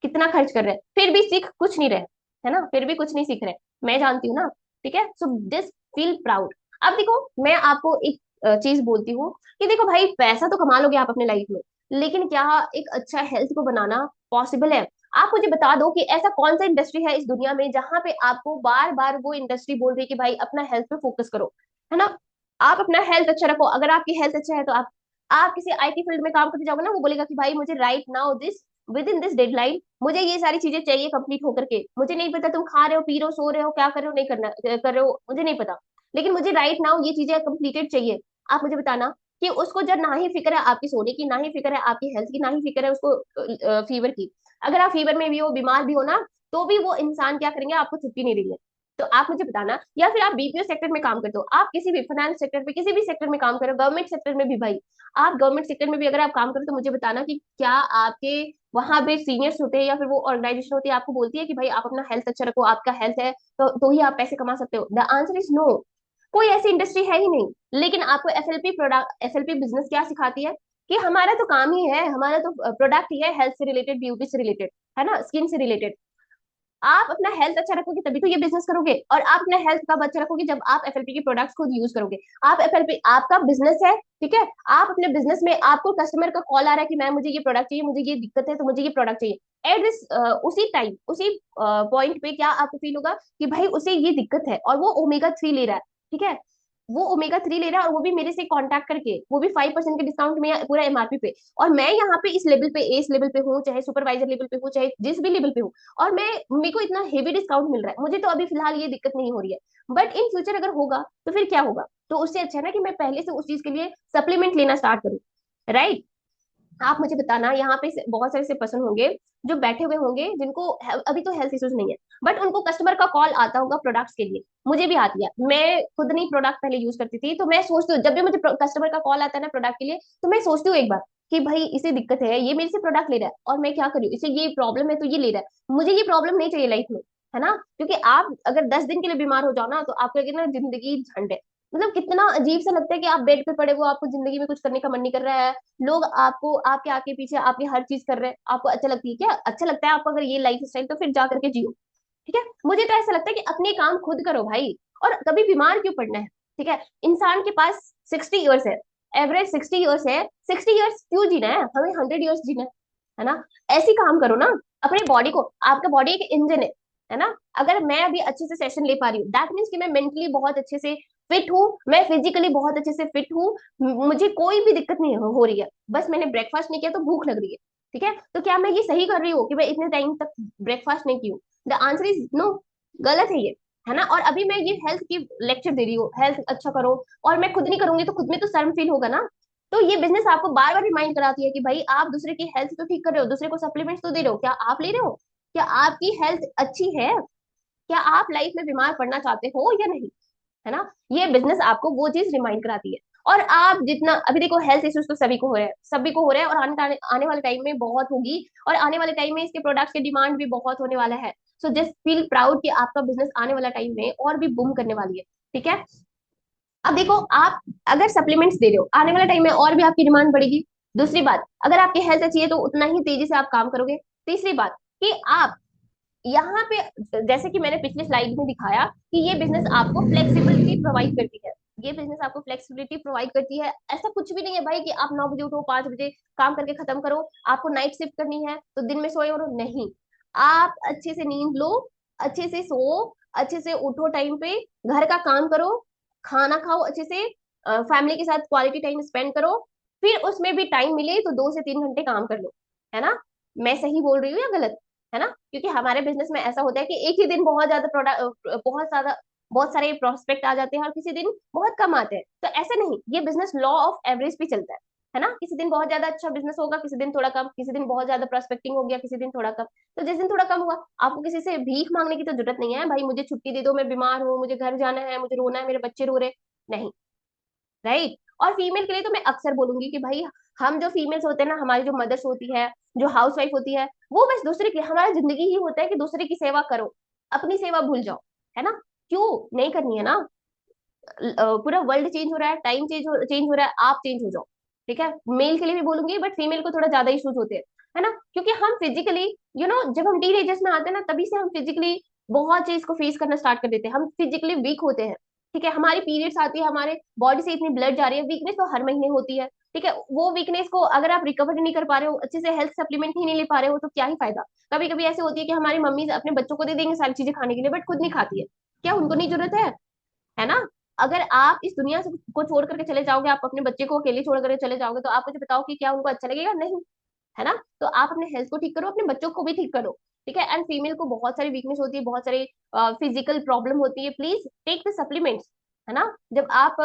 कितना खर्च कर रहे हैं, फिर भी सीख कुछ नहीं रहे, है ना, फिर भी कुछ नहीं सीख रहे। मैं जानती हूँ ना। ठीक है। So this feel proud. अब देखो, मैं आपको एक चीज बोलती हूँ कि देखो भाई, पैसा तो कमा लोगे आप अपने लाइफ में, लेकिन क्या एक अच्छा हेल्थ को बनाना पॉसिबल है। आप मुझे बता दो कि ऐसा कौन सा इंडस्ट्री है इस दुनिया में जहां पे आपको बार बार वो इंडस्ट्री बोल रही है कि भाई अपना हेल्थ पे फोकस करो, है ना। आप अपना हेल्थ अच्छा रखो। अगर आपकी हेल्थ अच्छा है तो आप किसी आईटी फील्ड में काम करते जाओगे ना, वो बोलेगा कि भाई मुझे right now this with in this deadline मुझे ये सारी चीजें चाहिए कंप्लीट होकर के। मुझे नहीं पता तुम खा रहे हो, पी रहे हो, सो रहे हो, क्या कर रहे हो, नहीं करना कर रहे हो, मुझे नहीं पता, लेकिन मुझे राइट नाउ ये चीजें कंप्लीटेड चाहिए। आप मुझे बताना कि उसको जब ना ही फिक्र है आपकी सोने की, ना ही फिक्र है आपकी हेल्थ की, ना ही फिक्र है उसको फीवर की। अगर आप फीवर में भी हो, बीमार भी हो ना, तो भी वो इंसान क्या करेंगे, आपको छुट्टी नहीं देंगे। तो आप मुझे बताना, या फिर आप बीपीओ सेक्टर में काम करते हो, आप किसी भी फाइनेंस सेक्टर पे, किसी भी सेक्टर में काम करो, गवर्नमेंट सेक्टर में भी भाई, आप गवर्नमेंट सेक्टर में भी अगर आप काम करो, तो मुझे बताना कि क्या आपके वहां पे सीनियर्स होते हैं या फिर वो ऑर्गेनाइजेशन होती है आपको बोलती है कि भाई आप अपना हेल्थ अच्छा रखो, आपका हेल्थ है तो ही आप पैसे कमा सकते हो। The answer is no. कोई ऐसी इंडस्ट्री है ही नहीं। लेकिन आपको एफएलपी प्रोडक्ट, एफएलपी बिजनेस क्या सिखाती है कि हमारा तो काम ही है, हमारा तो प्रोडक्ट ही है हेल्थ से रिलेटेड, ब्यूटी से रिलेटेड, है ना, स्किन से रिलेटेड। आप अपना हेल्थ अच्छा रखोगे तभी तो ये बिजनेस करोगे, और आप अपना हेल्थ कब अच्छा रखोगे, जब आप एफएलपी के प्रोडक्ट्स खुद यूज करोगे। आप एफएलपी आपका बिजनेस है, ठीक है। आप अपने बिजनेस में आपको कस्टमर का कॉल आ रहा है कि मैम मुझे ये प्रोडक्ट चाहिए, मुझे ये दिक्कत है, तो मुझे ये प्रोडक्ट चाहिए। एट दिस उसी टाइम, उसी पॉइंट पे क्या आपको फील होगा कि भाई उसे ये दिक्कत है और वो ओमेगा 3 ले रहा है। ठीक है। वो ओमेगा 3 ले रहा है और वो भी मेरे से कांटेक्ट करके, वो भी 5% के डिस्काउंट में पूरा एमआरपी पे। और मैं यहाँ पे इस लेवल पे, एस लेवल पे हूँ, चाहे सुपरवाइजर लेवल पे हूँ, चाहे जिस भी लेवल पे हूँ, और मैं मेरे को इतना हेवी डिस्काउंट मिल रहा है, मुझे तो अभी फिलहाल ये दिक्कत नहीं हो रही है। बट इन फ्यूचर अगर होगा तो फिर क्या होगा, तो उससे अच्छा है ना कि मैं पहले से उस चीज के लिए सप्लीमेंट लेना स्टार्ट करूँ। राइट। आप मुझे बताना, यहाँ पे बहुत सारे ऐसे पर्सन होंगे जो बैठे हुए होंगे जिनको अभी तो हेल्थ इश्यूज नहीं है, बट उनको कस्टमर का कॉल आता होगा प्रोडक्ट्स के लिए। मुझे भी आती है, मैं खुद नहीं प्रोडक्ट पहले यूज करती थी, तो मैं सोचती हूँ जब भी मुझे कस्टमर का कॉल आता है ना प्रोडक्ट के लिए, तो मैं सोचती हूँ एक बार कि भाई इसे दिक्कत है, ये मेरे से प्रोडक्ट ले रहा है और मैं क्या करूँ, इसे ये प्रॉब्लम है तो ये ले रहा है, मुझे ये प्रॉब्लम नहीं चाहिए लाइफ में, है ना। क्योंकि आप अगर 10 दिन के लिए बीमार हो जाओ ना, तो आपको लगे ना जिंदगी झंड है। मतलब कितना अजीब सा लगता है कि आप बेड पे पड़े हो, आपको जिंदगी में कुछ करने का मन नहीं कर रहा है, लोग आपको आपके आगे पीछे आपकी हर चीज कर रहे हैं, आपको अच्छा लगती है क्या, अच्छा लगता है आपको अगर ये लाइफ स्टाइल, तो फिर जा करके जियो। ठीक है। मुझे तो ऐसा लगता है कि अपने काम खुद करो भाई, और कभी बीमार क्यों पड़ना है। ठीक है। इंसान के पास 60 ईयर्स है, एवरेज 60 ईयर्स है, 60 ईयर्स क्यों जीना है, हमें 100 ईयर्स जीना है ना। ऐसी काम करो ना अपनी बॉडी को, आपका बॉडी एक इंजन है। है ना। अगर मैं अभी अच्छे से सेशन ले पा रही हूँ, दैट मीन्स कि मैं मेंटली बहुत अच्छे से फिट हूँ, मैं फिजिकली बहुत अच्छे से फिट हूँ, मुझे कोई भी दिक्कत नहीं हो रही है, बस मैंने ब्रेकफास्ट नहीं किया तो भूख लग रही है। ठीक है, तो क्या मैं ये सही कर रही हूँ कि मैं इतने टाइम तक ब्रेकफास्ट नहीं की हूँ? द आंसर इज नो, गलत है ये, है ना। और अभी मैं ये हेल्थ की लेक्चर दे रही हूँ, हेल्थ अच्छा करो, और मैं खुद नहीं करूंगी तो खुद में तो शर्म फील होगा ना। तो ये बिजनेस आपको बार बार रिमाइंड कराती है कि भाई आप दूसरे की हेल्थ तो ठीक कर रहे हो, दूसरे को सप्लीमेंट्स तो दे रहे हो, क्या आप ले रहे हो? क्या आपकी हेल्थ अच्छी है? क्या आप लाइफ में बीमार पड़ना चाहते हो या नहीं? है ना। ये बिजनेस आपको वो चीज रिमाइंड कराती है। और आप जितना अभी देखो, हेल्थ इश्यूज तो सभी को हो रहे हैं, सभी को हो रहे हैं, और आने वाले टाइम में बहुत होगी, और आने वाले टाइम में इसके प्रोडक्ट्स की डिमांड भी बहुत होने वाला है। सो जस्ट फील प्राउड कि आपका बिजनेस आने वाला टाइम में और भी बूम करने वाली है। ठीक है। अब देखो, आप अगर सप्लीमेंट्स दे रहे हो, आने वाले टाइम में और भी आपकी डिमांड बढ़ेगी। दूसरी बात, अगर आपकी हेल्थ अच्छी है तो उतना ही तेजी से आप काम करोगे। तीसरी बात, कि आप यहाँ पे, जैसे कि मैंने पिछले स्लाइड में दिखाया, कि ये बिजनेस आपको फ्लेक्सिबिलिटी प्रोवाइड करती है। ये बिजनेस आपको फ्लेक्सिबिलिटी प्रोवाइड करती है। ऐसा कुछ भी नहीं है भाई कि आप 9 बजे उठो, 5 बजे काम करके खत्म करो, आपको नाइट शिफ्ट करनी है तो दिन में सोए, और नहीं, आप अच्छे से नींद लो, अच्छे से सो, अच्छे से उठो टाइम पे, घर का काम करो, खाना खाओ अच्छे से, फैमिली के साथ क्वालिटी टाइम स्पेंड करो, फिर उसमें भी टाइम मिले तो 2 से 3 घंटे काम कर लो। है ना। मैं सही बोल रही हूँ या गलत? है ना। क्योंकि हमारे बिजनेस में ऐसा होता है कि एक ही दिन बहुत ज्यादा प्रोडक्ट, बहुत सारे प्रोस्पेक्ट आ जाते हैं, और किसी दिन बहुत कम आते हैं। तो ऐसे नहीं, ये बिजनेस लॉ ऑफ एवरेज पे चलता है ना। किसी दिन बहुत ज्यादा अच्छा बिजनेस होगा, किसी दिन थोड़ा कम, किसी दिन बहुत ज्यादा प्रोस्पेक्टिंग हो गया, किसी दिन थोड़ा कम। तो जिस दिन थोड़ा कम हुआ, आपको किसी से भीख मांगने की तो जरूरत नहीं है, भाई मुझे छुट्टी दे दो, मैं बीमार हूँ, मुझे घर जाना है, मुझे रोना है, मेरे बच्चे रो रहे। नहीं। राइट। और फीमेल के लिए तो मैं अक्सर बोलूंगी कि भाई, हम जो फीमेल्स होते हैं ना, हमारी जो मदर्स होती है, जो हाउस वाइफ होती है, वो बस दूसरे की, हमारा जिंदगी ही होता है कि दूसरे की सेवा करो, अपनी सेवा भूल जाओ। है ना। क्यों नहीं करनी है ना। पूरा वर्ल्ड चेंज हो रहा है, टाइम चेंज हो रहा है, आप चेंज हो जाओ। ठीक है, मेल के लिए भी बोलूंगी, बट फीमेल को थोड़ा ज्यादा इश्यूज होते हैं। है ना, क्योंकि हम फिजिकली, जब हम टीनेजर्स में आते हैं ना, तभी से हम फिजिकली बहुत चीज को फेस करना स्टार्ट कर देते हैं, हम फिजिकली वीक होते हैं। ठीक है, हमारी पीरियड्स आती है, हमारे बॉडी से इतनी ब्लड जा रही है, वीकनेस तो हर महीने होती है। ठीक है, वो वीकनेस को अगर आप रिकवर नहीं कर पा रहे हो, अच्छे से हेल्थ सप्लीमेंट ही नहीं ले पा रहे हो, तो क्या ही फायदा। कभी कभी ऐसे होती है कि हमारी मम्मी अपने बच्चों को दे देंगे सारी चीजें खाने के लिए, बट खुद नहीं खाती है। क्या उनको नहीं जरूरत है ना। अगर आप इस दुनिया से को छोड़ करके चले जाओगे, आप अपने बच्चे को अकेले छोड़ करके चले जाओगे, तो आप मुझे बताओ कि क्या उनको अच्छा लगेगा? नहीं। है ना। तो आप अपने हेल्थ को ठीक करो, अपने बच्चों को भी ठीक करो। ठीक है। एंड फीमेल को बहुत सारी वीकनेस होती है, बहुत सारी फिजिकल प्रॉब्लम होती है, प्लीज टेक द सप्लीमेंट्स। है ना। जब आप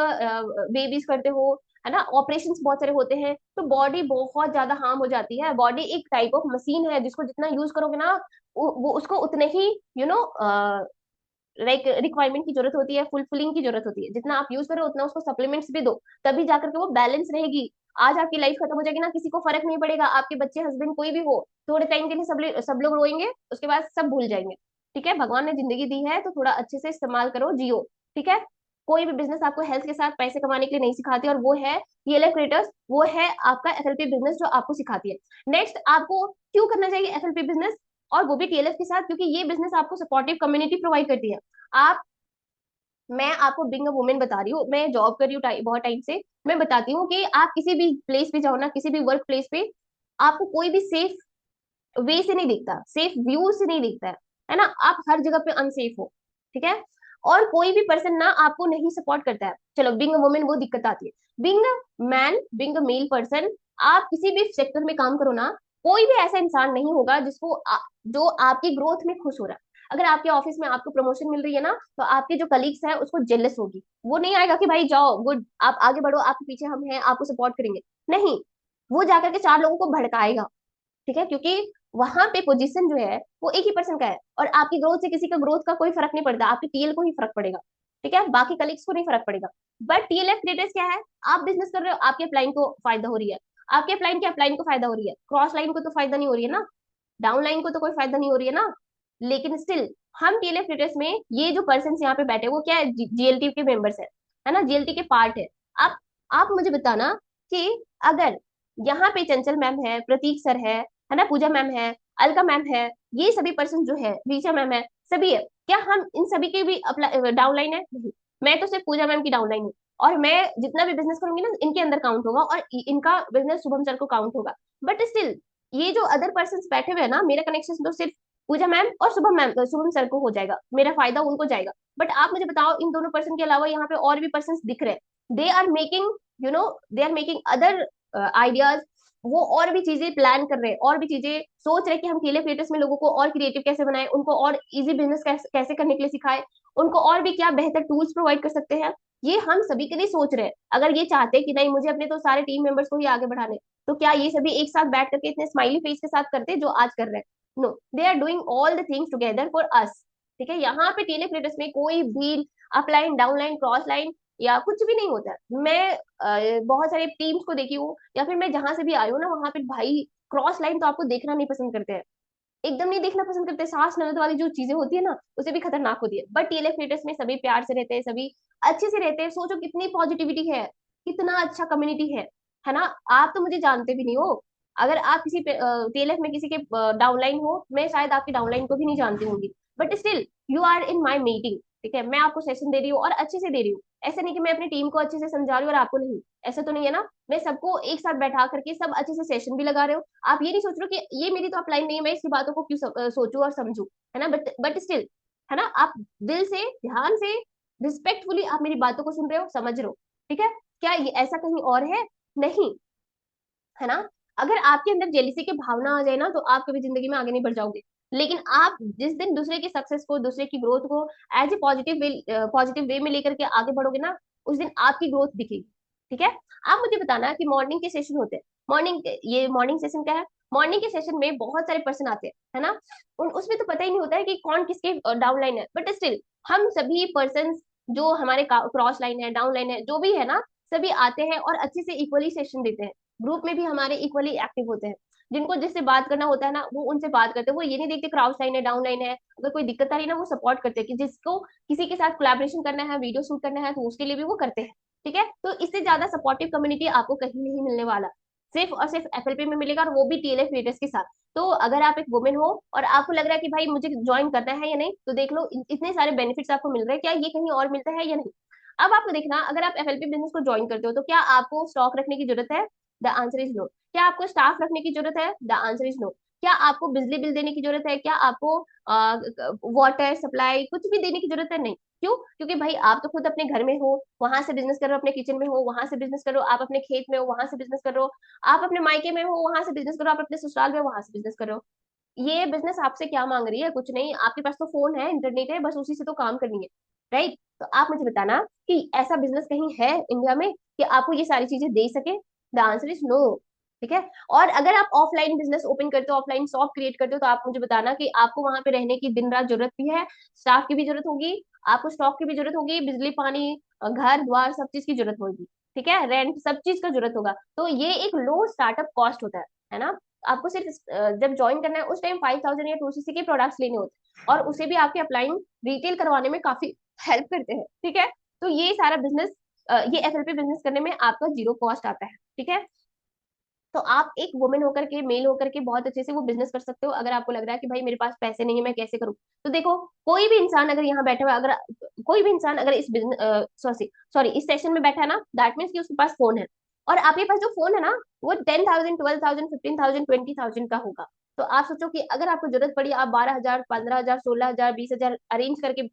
बेबीज करते हो, है ना, ऑपरेशंस बहुत सारे होते हैं, तो बॉडी बहुत ज्यादा हार्म हो जाती है। बॉडी एक टाइप ऑफ मशीन है, जिसको जितना यूज करोगे ना, वो उसको उतने ही यू नो लाइक रिक्वायरमेंट की जरूरत होती है, फुलफिलिंग की जरूरत होती है। जितना आप यूज करो उतना उसको सप्लीमेंट्स भी दो, तभी जाकर के वो बैलेंस रहेगी। आज आपकी लाइफ खत्म हो जाएगी ना, किसी को फर्क नहीं पड़ेगा, आपके बच्चे, हस्बैंड, कोई भी हो, थोड़े टाइम के लिए सब लोग रोएंगे, उसके बाद सब भूल जाएंगे। ठीक है, भगवान ने जिंदगी दी है तो थोड़ा अच्छे से इस्तेमाल करो, जियो। ठीक है। कोई भी बिजनेस आपको हेल्थ के साथ पैसे कमाने के लिए नहीं सिखाती, और वो है TLF क्रिएटर्स, वो है आपका FLP बिजनेस जो आपको सिखाती है। नेक्स्ट, आपको क्यों करना चाहिए FLP बिजनेस, और वो भी TLF के साथ? क्योंकि ये बिजनेस आपको सपोर्टिव कम्युनिटी प्रोवाइड करती है। आप मैं आपको बिंग अ वुमेन बता रही हूँ, मैं जॉब कर रही हूँ बहुत टाइम से, मैं बताती हूँ कि आप किसी भी प्लेस पे जाओ ना, किसी भी वर्क प्लेस पे, आपको कोई भी सेफ वे से नहीं दिखता, सेफ व्यू से नहीं दिखता है ना। आप हर जगह पे अनसेफ हो। ठीक है। और कोई भी पर्सन ना आपको नहीं सपोर्ट करता है। चलो, बिंग अ वुमेन वो दिक्कत आती है, being a man, being a male person, आप किसी भी सेक्टर में काम करो ना, कोई भी ऐसा इंसान नहीं होगा जो आपकी ग्रोथ में खुश हो रहा है। अगर आपके ऑफिस में आपको प्रमोशन मिल रही है ना, तो आपके जो कलीग्स हैं उसको जेलस होगी, वो नहीं आएगा कि भाई जाओ गुड, आप आगे बढ़ो, आपके पीछे हम हैं, आपको सपोर्ट करेंगे। नहीं, वो जाकर के 4 लोगों को भड़काएगा। ठीक है, क्योंकि वहां पे पोजीशन जो है वो एक ही पर्सन का है, और आपकी ग्रोथ से किसी का ग्रोथ का कोई फर्क नहीं पड़ता, आपकी TL को ही फर्क पड़ेगा। ठीक है, बाकी कलीग्स को नहीं फर्क पड़ेगा। बट TLF क्रिएटर्स क्या है, आप बिजनेस कर रहे हो, आपके अपलाइन को फायदा हो रही है, आपके अपलाइन के अपलाइन को फायदा हो रही है, क्रॉस लाइन को तो फायदा नहीं हो रही है ना, डाउन लाइन को तो कोई फायदा नहीं हो रही है ना। लेकिन स्टिल हम TLF क्रिएटर्स में, ये जो पर्सन यहाँ पे बैठे वो क्या है, GLT के मेंबर्स है ना, GLT के पार्ट है। आप मुझे बताना कि अगर यहाँ पे चंचल मैम है, प्रतीक सर है ना, पूजा मैम है, अलका मैम है, ये सभी पर्सन जो है, रीचा मैम है, सभी है, क्या हम इन सभी के भी डाउनलाइन है? नहीं। मैं तो सिर्फ पूजा मैम की डाउनलाइन हूँ, और मैं जितना भी बिजनेस करूंगी ना, इनके अंदर काउंट होगा, और इनका बिजनेस शुभम सर को काउंट होगा। बट स्टिल ये जो अदर पर्सन बैठे हुए हैं ना, मेरा कनेक्शन तो सिर्फ पूजा मैम और शुभम सर को हो जाएगा, मेरा फायदा उनको जाएगा। बट आप मुझे बताओ, इन दोनों पर्सन के अलावा यहाँ पे और भी पर्सन दिख रहे हैं, they are making, you know, they are making other ideas. वो और भी चीजें प्लान कर रहे हैं, और भी चीजें सोच रहे हैं कि हम केले क्रिएटर्स में लोगों को और क्रिएटिव कैसे बनाए, उनको और इजी बिजनेस कैसे करने के लिए सिखाए, उनको और भी क्या बेहतर टूल्स प्रोवाइड कर सकते हैं। ये हम सभी के लिए सोच रहे हैं। अगर ये चाहते हैं कि नहीं, मुझे अपने तो सारे टीम मेंबर्स को ही आगे बढ़ाने, तो क्या ये सभी एक साथ बैठ करके इतने स्माइली फेस के साथ करते जो आज कर रहे हैं? No, they are doing all the things together for us. ठीक है, यहाँ पे टीले क्रिएटर्स में कोई भी अपलाइन, डाउनलाइन, क्रॉस लाइन या कुछ भी नहीं होता है। मैं बहुत सारे टीम्स को देखी हूँ, या फिर मैं जहां से भी आई हूँ ना, वहां पे भाई क्रॉस लाइन तो आपको देखना नहीं पसंद करते हैं, एकदम नहीं देखना पसंद करते। सांस ननद वाली जो चीजें होती है ना, उसे भी खतरनाक होती है। बट टीएलएफ क्रिएटर्स में सभी प्यार से रहते हैं, सभी अच्छे से रहते हैं। सोचो कितनी पॉजिटिविटी है, कितना अच्छा कम्युनिटी है ना। आप तो मुझे जानते भी नहीं हो। अगर आप किसी टीएलएफ में किसी के डाउनलाइन हो, मैं शायद आपकी डाउनलाइन को भी नहीं जानती होंगी, but still you are in my meeting. ठीक है, मैं आपको सेशन दे रही हूँ और अच्छे से दे रही हूँ। ऐसा नहीं कि मैं अपनी टीम को अच्छे से समझा रही हूँ और आपको नहीं, ऐसा तो नहीं है ना। मैं सबको एक साथ बैठा करके सब अच्छे से सेशन भी लगा रहे हो। आप ये नहीं सोच रहे हो कि ये मेरी तो अपलाइन नहीं है, मैं इसकी बातों को क्यों सोचूं और समझूं, है ना। बट स्टिल, है ना, आप दिल से, ध्यान से, रिस्पेक्टफुली आप मेरी बातों को सुन रहे हो, समझ रहे हो। ठीक है, क्या ये ऐसा कहीं और है? नहीं, है ना। अगर आपके अंदर जेलिसी की भावना आ जाए ना, तो आप कभी जिंदगी में आगे नहीं बढ़ जाओगे। लेकिन आप जिस दिन दूसरे की सक्सेस को, दूसरे की ग्रोथ को एज ए पॉजिटिव वे में लेकर के आगे बढ़ोगे ना, उस दिन आपकी ग्रोथ दिखेगी। ठीक है। आप मुझे बताना कि मॉर्निंग के सेशन होते हैं, ये मॉर्निंग सेशन क्या है? मॉर्निंग के सेशन में बहुत सारे पर्सन आते हैं, है ना। उसमें तो पता ही नहीं होता है कि कौन किसके डाउन लाइन है, बट स्टिल हम सभी पर्सन जो हमारे क्रॉस लाइन है, डाउन लाइन है, जो भी है ना, सभी आते हैं और अच्छे से इक्वली सेशन देते हैं। ग्रुप में भी हमारे इक्वली एक्टिव होते हैं। जिनको जिससे बात करना होता है ना, वो उनसे बात करते हैं। वो ये नहीं देखते क्रॉस लाइन है, डाउन लाइन है। अगर कोई दिक्कत आ रही है ना, वो सपोर्ट करते हैं कि जिसको किसी के साथ कोलैबोरेशन करना है, वीडियो शूट करना है, तो उसके लिए भी वो करते हैं। ठीक है, तो इससे ज्यादा सपोर्टिव कम्युनिटी आपको कहीं नहीं मिलने वाला। सिर्फ और सिर्फ एफएलपी में मिलेगा, और वो भी टीएलएफ क्रिएटर्स के साथ। तो अगर आप एक वुमेन हो और आपको लग रहा है कि भाई मुझे ज्वाइन करना है या नहीं, तो देख लो इतने सारे बेनिफिट्स आपको मिल रहे हैं, क्या ये कहीं और मिलता है या नहीं। अब आपको देखना, अगर आप एफएलपी बिजनेस को ज्वाइन करते हो, तो क्या आपको स्टॉक रखने की जरूरत है? The answer is no. क्या आपको स्टाफ रखने की जरूरत है? The answer is no. क्या आपको बिजली बिल देने की जरूरत है? क्या आपको वाटर सप्लाई कुछ भी देने की जरूरत है? नहीं। क्यों? क्योंकि भाई आप तो खुद अपने घर में हो, वहां से बिजनेस कर रहे हो, अपने किचन में हो, वहां से बिजनेस कर रहे हो, आप अपने खेत में हो, वहां से बिजनेस कर रहे हो, आप अपने मायके में हो, वहां से बिजनेस कर रहे हो, आप अपने ससुराल में हो, वहां से बिजनेस कर रहे हो। ये बिजनेस आपसे क्या मांग रही है? कुछ नहीं, आपके पास तो फोन है, इंटरनेट है, बस उसी से तो काम करनी है। राइट। तो आप मुझे बताना कि ऐसा बिजनेस कहीं है इंडिया में कि आपको ये सारी चीजें दे सके? The answer is no. ठीक है। और अगर आप ऑफलाइन बिजनेस ओपन करते हो, ऑफलाइन शॉप क्रिएट करते हो, तो आप मुझे बताना कि आपको वहां पे रहने की दिन रात जरूरत भी है, स्टाफ की भी जरूरत होगी, आपको स्टॉक की भी जरूरत होगी, बिजली पानी घर द्वार सब चीज की जरूरत होगी। ठीक है, रेंट सब चीज का जरूरत होगा। तो ये एक लो स्टार्टअप कॉस्ट होता है ना। आपको सिर्फ जब ज्वाइन करना है, उस टाइम 5000 या 2cc के प्रोडक्ट्स लेने होते हैं, और उसे भी आपके अपलाइन रिटेल करवाने में काफी हेल्प करते हैं। ठीक है। तो ये सारा बिजनेस, ये एफएलपी बिजनेस करने में आपका जीरो कॉस्ट आता है। ठीक है। तो आप एक वुमेन होकर के, मेल होकर के बहुत अच्छे से वो बिजनेस कर सकते हो। अगर आपको लग रहा है कि भाई मेरे पास पैसे नहीं है, मैं कैसे करूं, तो देखो, कोई भी इंसान अगर यहाँ बैठा हुआ, अगर कोई भी इंसान अगर इस बिजनेस सॉरी सॉरी इस सेशन में बैठा है ना, दैट मीन्स कि उसके पास फोन है। और आपके पास जो फोन है ना, वो 10,000, 12,000, 15,000, 20,000 का होगा। तो आप सोचो कि अगर आपको जरूरत पड़ी, आप 12,000, 15,000, 16,000, 20,000 अरेंज करके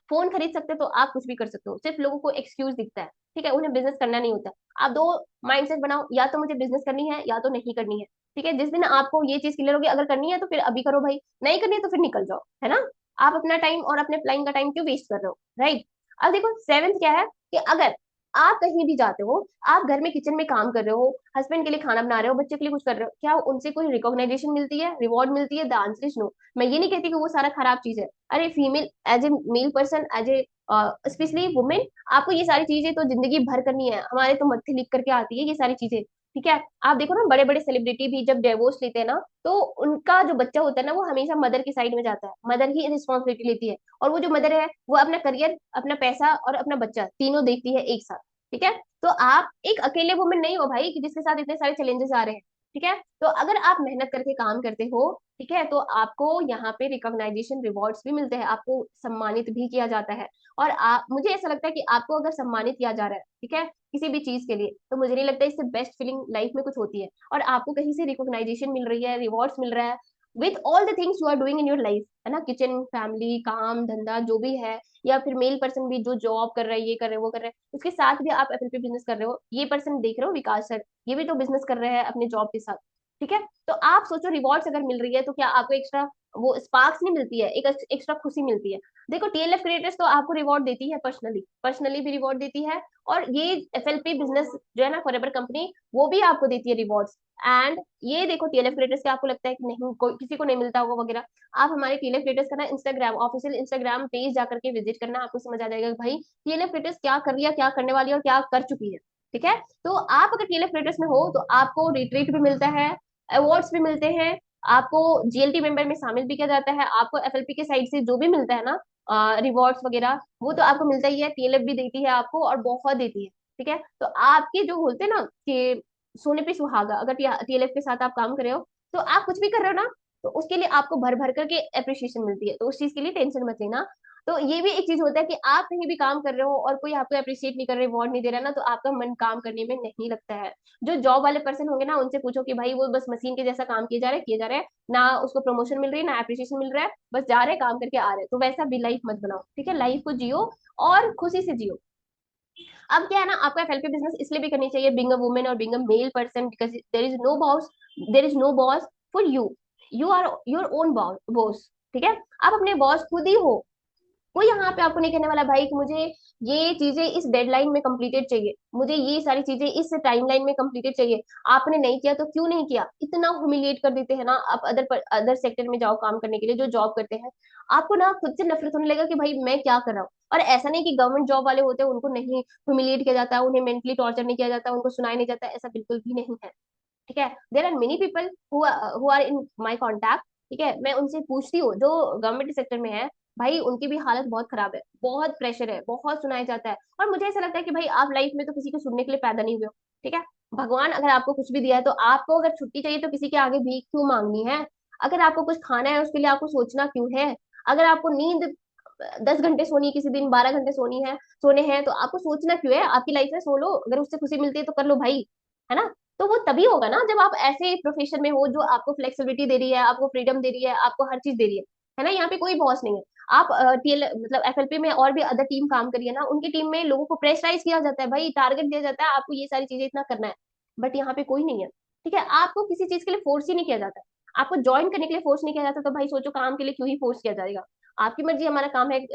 फोन खरीद सकते हो, तो आप कुछ भी कर सकते हो। सिर्फ लोगों को एक्सक्यूज दिखता है। ठीक है, उन्हें बिजनेस करना नहीं होता। आप दो माइंडसेट बनाओ, या तो मुझे बिजनेस करनी है या तो नहीं करनी है। ठीक है, जिस दिन आपको ये चीज क्लियर होगी, अगर करनी है तो फिर अभी करो भाई, नहीं करनी है तो फिर निकल जाओ, है ना। आप अपना टाइम और अपने प्लान का टाइम क्यों वेस्ट कर रहे हो? राइट। अब देखो, सेवेंथ क्या है कि अगर आप कहीं भी जाते हो, आप घर में किचन में काम कर रहे हो, हस्बैंड के लिए खाना बना रहे हो, बच्चे के लिए कुछ कर रहे हो, क्या उनसे कोई रिकॉग्नाइजेशन मिलती है, रिवॉर्ड मिलती है? The answer is no. मैं ये नहीं कहती कि वो सारा खराब चीज है। अरे female, as a male person, as a especially women, आपको ये सारी चीजें तो जिंदगी भर करनी है। हमारे तो मत्थे लिख करके आती है ये सारी चीजें। ठीक है। आप देखो ना, बड़े बड़े सेलिब्रिटी भी जब डिवोर्स लेते हैं ना, तो उनका जो बच्चा होता है ना, वो हमेशा मदर की साइड में जाता है, मदर ही रिस्पॉन्सिबिलिटी लेती है। और वो जो मदर है, वो अपना करियर, अपना पैसा और अपना बच्चा तीनों देखती है एक साथ। ठीक है। तो आप एक अकेले वुमेन नहीं हो भाई, कि जिसके साथ इतने सारे चैलेंजेस आ रहे हैं। ठीक है। तो अगर आप मेहनत करके काम करते हो, ठीक है, तो आपको यहाँ पे रिकॉग्नाइजेशन, रिवॉर्ड्स भी मिलते हैं, आपको सम्मानित भी किया जाता है। और आप, मुझे ऐसा लगता है कि आपको अगर सम्मानित किया जा रहा है, ठीक है, किसी भी चीज के लिए, तो मुझे नहीं लगता इससे बेस्ट फीलिंग लाइफ में कुछ होती है। और आपको कहीं से रिकॉग्नाइजेशन मिल रही है, रिवॉर्ड्स मिल रहा है, with all the things you are doing in your life, है ना, किचन, फैमिली, काम धंधा जो भी है, या फिर मेल पर्सन भी जो जॉब कर रहा है, ये कर रहे हैं, वो कर रहे हैं, उसके साथ भी आप एफएलपी बिजनेस कर रहे हो। ये पर्सन देख रहे हो विकास सर, ये भी तो बिजनेस कर रहे हैं अपने जॉब के साथ। ठीक है, तो आप सोचो रिवॉर्ड्स अगर मिल रही है तो क्या आपको एक्स्ट्रा वो स्पार्क्स नहीं मिलती है, एक एक्स्ट्रा खुशी मिलती है। देखो टीएलएफ क्रिएटर्स तो आपको रिवॉर्ड देती है, पर्सनली पर्सनली भी रिवॉर्ड देती है, और ये एफएलपी बिजनेस जो है ना, फॉरएवर कंपनी, वो भी आपको देती है रिवॉर्ड्स। एंड ये देखो टीएलएफ क्रिएटर्स के, आपको लगता है कि नहीं कोई किसी को नहीं मिलता होगा वगैरह, आप हमारे टीएलएफ क्रिएटर्स का ना इंस्टाग्राम, ऑफिशियल इंस्टाग्राम पेज जाकर के विजिट करना, आपको समझ आ जाएगा कि भाई टीएलएफ क्रिएटर्स क्या कर रही है, क्या करने वाली है और क्या कर चुकी है। ठीक है, तो आप अगर टीएलएफ क्रिएटर्स में हो तो आपको रिट्रीट भी मिलता है, अवार्ड्स भी मिलते हैं, आपको जीएलटी मेंबर में शामिल भी किया जाता है, आपको एफएलपी के साइड से जो भी मिलता है ना रिवॉर्ड्स वगैरह, वो तो आपको मिलता ही है, टीएलएफ भी देती है आपको और बहुत देती है। ठीक है, तो आपके जो बोलते हैं ना कि सोने पे सुहागा, अगर टीएलएफ के साथ आप काम कर रहे हो तो आप कुछ भी कर रहे हो ना, तो उसके लिए आपको भर भर करके अप्रिशिएशन मिलती है, तो उस चीज के लिए टेंशन मत लेना। तो ये भी एक चीज होता है कि आप कहीं भी काम कर रहे हो और कोई आपको अप्रिशिएट नहीं कर रहा, रिवॉर्ड नहीं दे रहा ना, तो आपका मन काम करने में नहीं लगता है। जो जॉब वाले पर्सन होंगे ना, उनसे पूछो कि भाई वो बस मशीन के जैसा काम किए जा रहे हैं, किए जा रहे हैं, ना उसको प्रमोशन मिल रही है ना अप्रिशिएशन मिल रहा है, बस जा रहे हैं काम करके आ रहे हैं, तो वैसा भी लाइफ मत बनाओ। ठीक है, लाइफ को जियो और खुशी से जियो। अब क्या है ना, आपको एफएलपी बिजनेस इसलिए भी करनी चाहिए, बीइंग अ वुमेन और being a male person, because there is no boss for you, you are your own boss. ठीक है, आप अपने बॉस खुद ही हो। कोई यहाँ पे आपको नहीं कहने वाला भाई कि मुझे ये चीजें इस डेडलाइन में कंप्लीटेड चाहिए, मुझे ये सारी चीजें इस टाइमलाइन में कंप्लीटेड चाहिए, आपने नहीं किया तो क्यों नहीं किया, इतना ह्यूमिलिएट कर देते हैं ना। आप अदर सेक्टर में जाओ काम करने के लिए, जो जॉब करते हैं, आपको ना खुद से नफरत होने लगेगा कि भाई मैं क्या कर रहा हूँ। और ऐसा नहीं कि गवर्नमेंट जॉब वाले होते हैं उनको नहीं ह्यूमिलिएट किया जाता है, उन्हें मेंटली टॉर्चर नहीं किया जाता, उनको सुनाया नहीं जाता, ऐसा बिल्कुल भी नहीं है। ठीक है, there are many people who are in my contact. ठीक है, मैं उनसे पूछती हूँ जो गवर्नमेंट सेक्टर में है, भाई उनकी भी हालत बहुत खराब है, बहुत प्रेशर है, बहुत सुनाया जाता है, और मुझे ऐसा लगता है कि भाई आप लाइफ में तो किसी को सुनने के लिए पैदा नहीं हुए हो। ठीक है, भगवान अगर आपको कुछ भी दिया है तो आपको अगर छुट्टी चाहिए तो किसी के आगे भीख क्यों मांगनी है, अगर आपको कुछ खाना है उसके लिए आपको सोचना क्यों है, अगर आपको नींद 10 घंटे सोनी है, किसी दिन 12 घंटे सोनी है, सोने हैं, तो आपको सोचना क्यों है, आपकी लाइफ में सो लो, अगर उससे खुशी मिलती है तो कर लो भाई, है ना। तो वो तभी होगा ना जब आप ऐसे प्रोफेशन में हो जो आपको फ्लेक्सिबिलिटी दे रही है, आपको फ्रीडम दे रही है, आपको हर चीज दे रही है ना। यहाँ पे कोई बॉस नहीं है। आप टीएल मतलब एफएलपी में और भी अदर टीम काम करिए ना, उनकी टीम में लोगों को प्रेशराइज किया जाता है, भाई टारगेट दिया जाता है आपको, ये सारी चीजें इतना करना है। बट यहाँ पे कोई नहीं है। ठीक है, आपको किसी चीज के लिए फोर्स ही नहीं किया जाता, आपको ज्वाइन करने के लिए फोर्स नहीं किया जाता, तो भाई सोचो काम के लिए क्यों ही फोर्स किया जाएगा। आपकी मर्जी, हमारा काम है